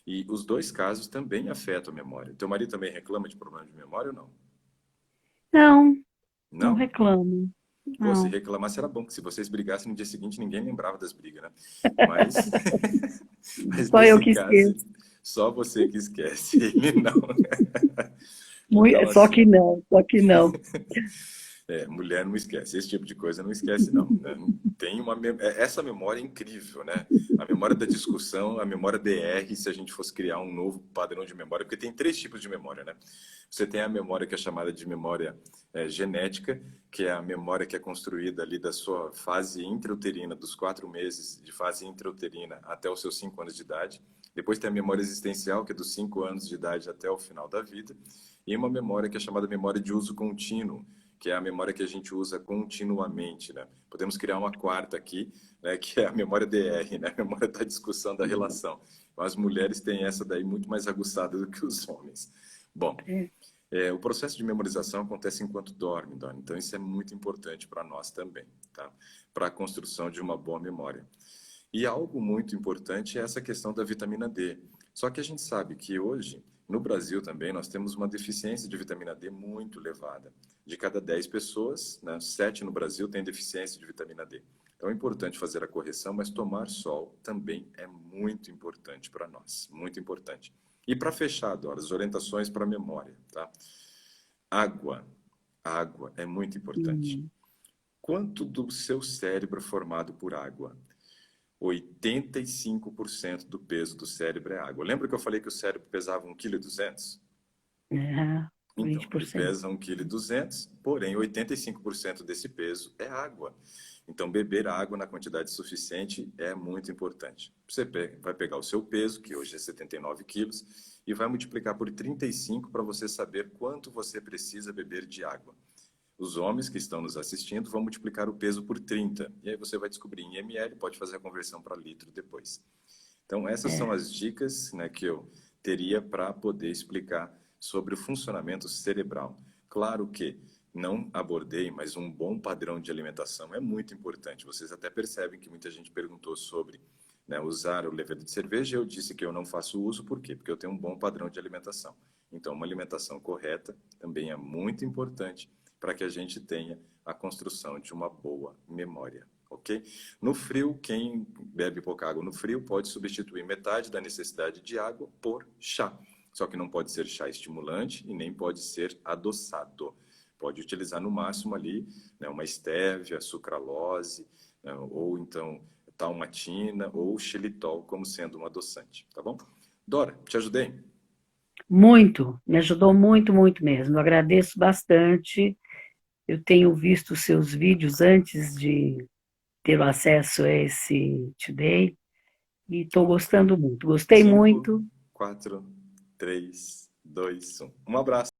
E os dois casos também afetam a memória. Teu marido também reclama de problema de memória ou não? Não, não Não? reclamo. Pô, se Não. reclamasse era bom, que se vocês brigassem no dia seguinte, ninguém lembrava das brigas, né? Mas, mas Só eu nesse que caso, esqueço. só você que esquece, ele não. Então, Só assim, que não, só que não. mulher não esquece, esse tipo de coisa não esquece, não, né? Tem essa memória é incrível, né? A memória da discussão, a memória DR, se a gente fosse criar um novo padrão de memória, porque tem 3 tipos de memória, né? Você tem a memória que é chamada de memória genética, que é a memória que é construída ali da sua fase intrauterina, dos 4 meses de fase intrauterina até os seus 5 anos de idade. Depois tem a memória existencial, que é dos 5 anos de idade até o final da vida. E uma memória que é chamada memória de uso contínuo, que é a memória que a gente usa continuamente, né? Podemos criar uma quarta aqui, né, que é a memória DR, né? A memória da discussão da relação. As mulheres têm essa daí muito mais aguçada do que os homens. Bom, É. o processo de memorização acontece enquanto dorme, Dona. Então isso é muito importante para nós também, tá? Para a construção de uma boa memória. E algo muito importante é essa questão da vitamina D. Só que a gente sabe que hoje, no Brasil também, nós temos uma deficiência de vitamina D muito elevada. De cada 10 pessoas, né, 7 no Brasil têm deficiência de vitamina D. Então é importante fazer a correção, mas tomar sol também é muito importante para nós, muito importante. E para fechar, Dora, as orientações para a memória, tá? Água. Água é muito importante. Hum. Quanto do seu cérebro é formado por água? 85% do peso do cérebro é água. Lembra que eu falei que o cérebro pesava 1,2 kg? É, Então, ele 20%. pesa 1,2 kg, porém 85% desse peso é água. Então, beber água na quantidade suficiente é muito importante. Você vai pegar o seu peso, que hoje é 79 quilos, e vai multiplicar por 35 para você saber quanto você precisa beber de água. Os homens que estão nos assistindo vão multiplicar o peso por 30. E aí você vai descobrir em ml, pode fazer a conversão para litro depois. Então, essas são É, as dicas, né, que eu teria para poder explicar sobre o funcionamento cerebral. Claro que não abordei, mas um bom padrão de alimentação é muito importante. Vocês até percebem que muita gente perguntou sobre, né, usar o levedo de cerveja. Eu disse que eu não faço uso, por quê? Porque eu tenho um bom padrão de alimentação. Então, uma alimentação correta também é muito importante para que a gente tenha a construção de uma boa memória, ok? No frio, quem bebe pouca água no frio pode substituir metade da necessidade de água por chá. Só que não pode ser chá estimulante e nem pode ser adoçado. Pode utilizar no máximo ali, né, uma estévia, sucralose, né, ou então talmatina ou xilitol como sendo um adoçante, tá bom? Dora, te ajudei? Muito, me ajudou muito, muito mesmo. Eu agradeço bastante. Eu tenho visto os seus vídeos antes de ter o acesso a esse Today e estou gostando muito. Gostei 5, muito. 4, 3, 2, 1. Um abraço.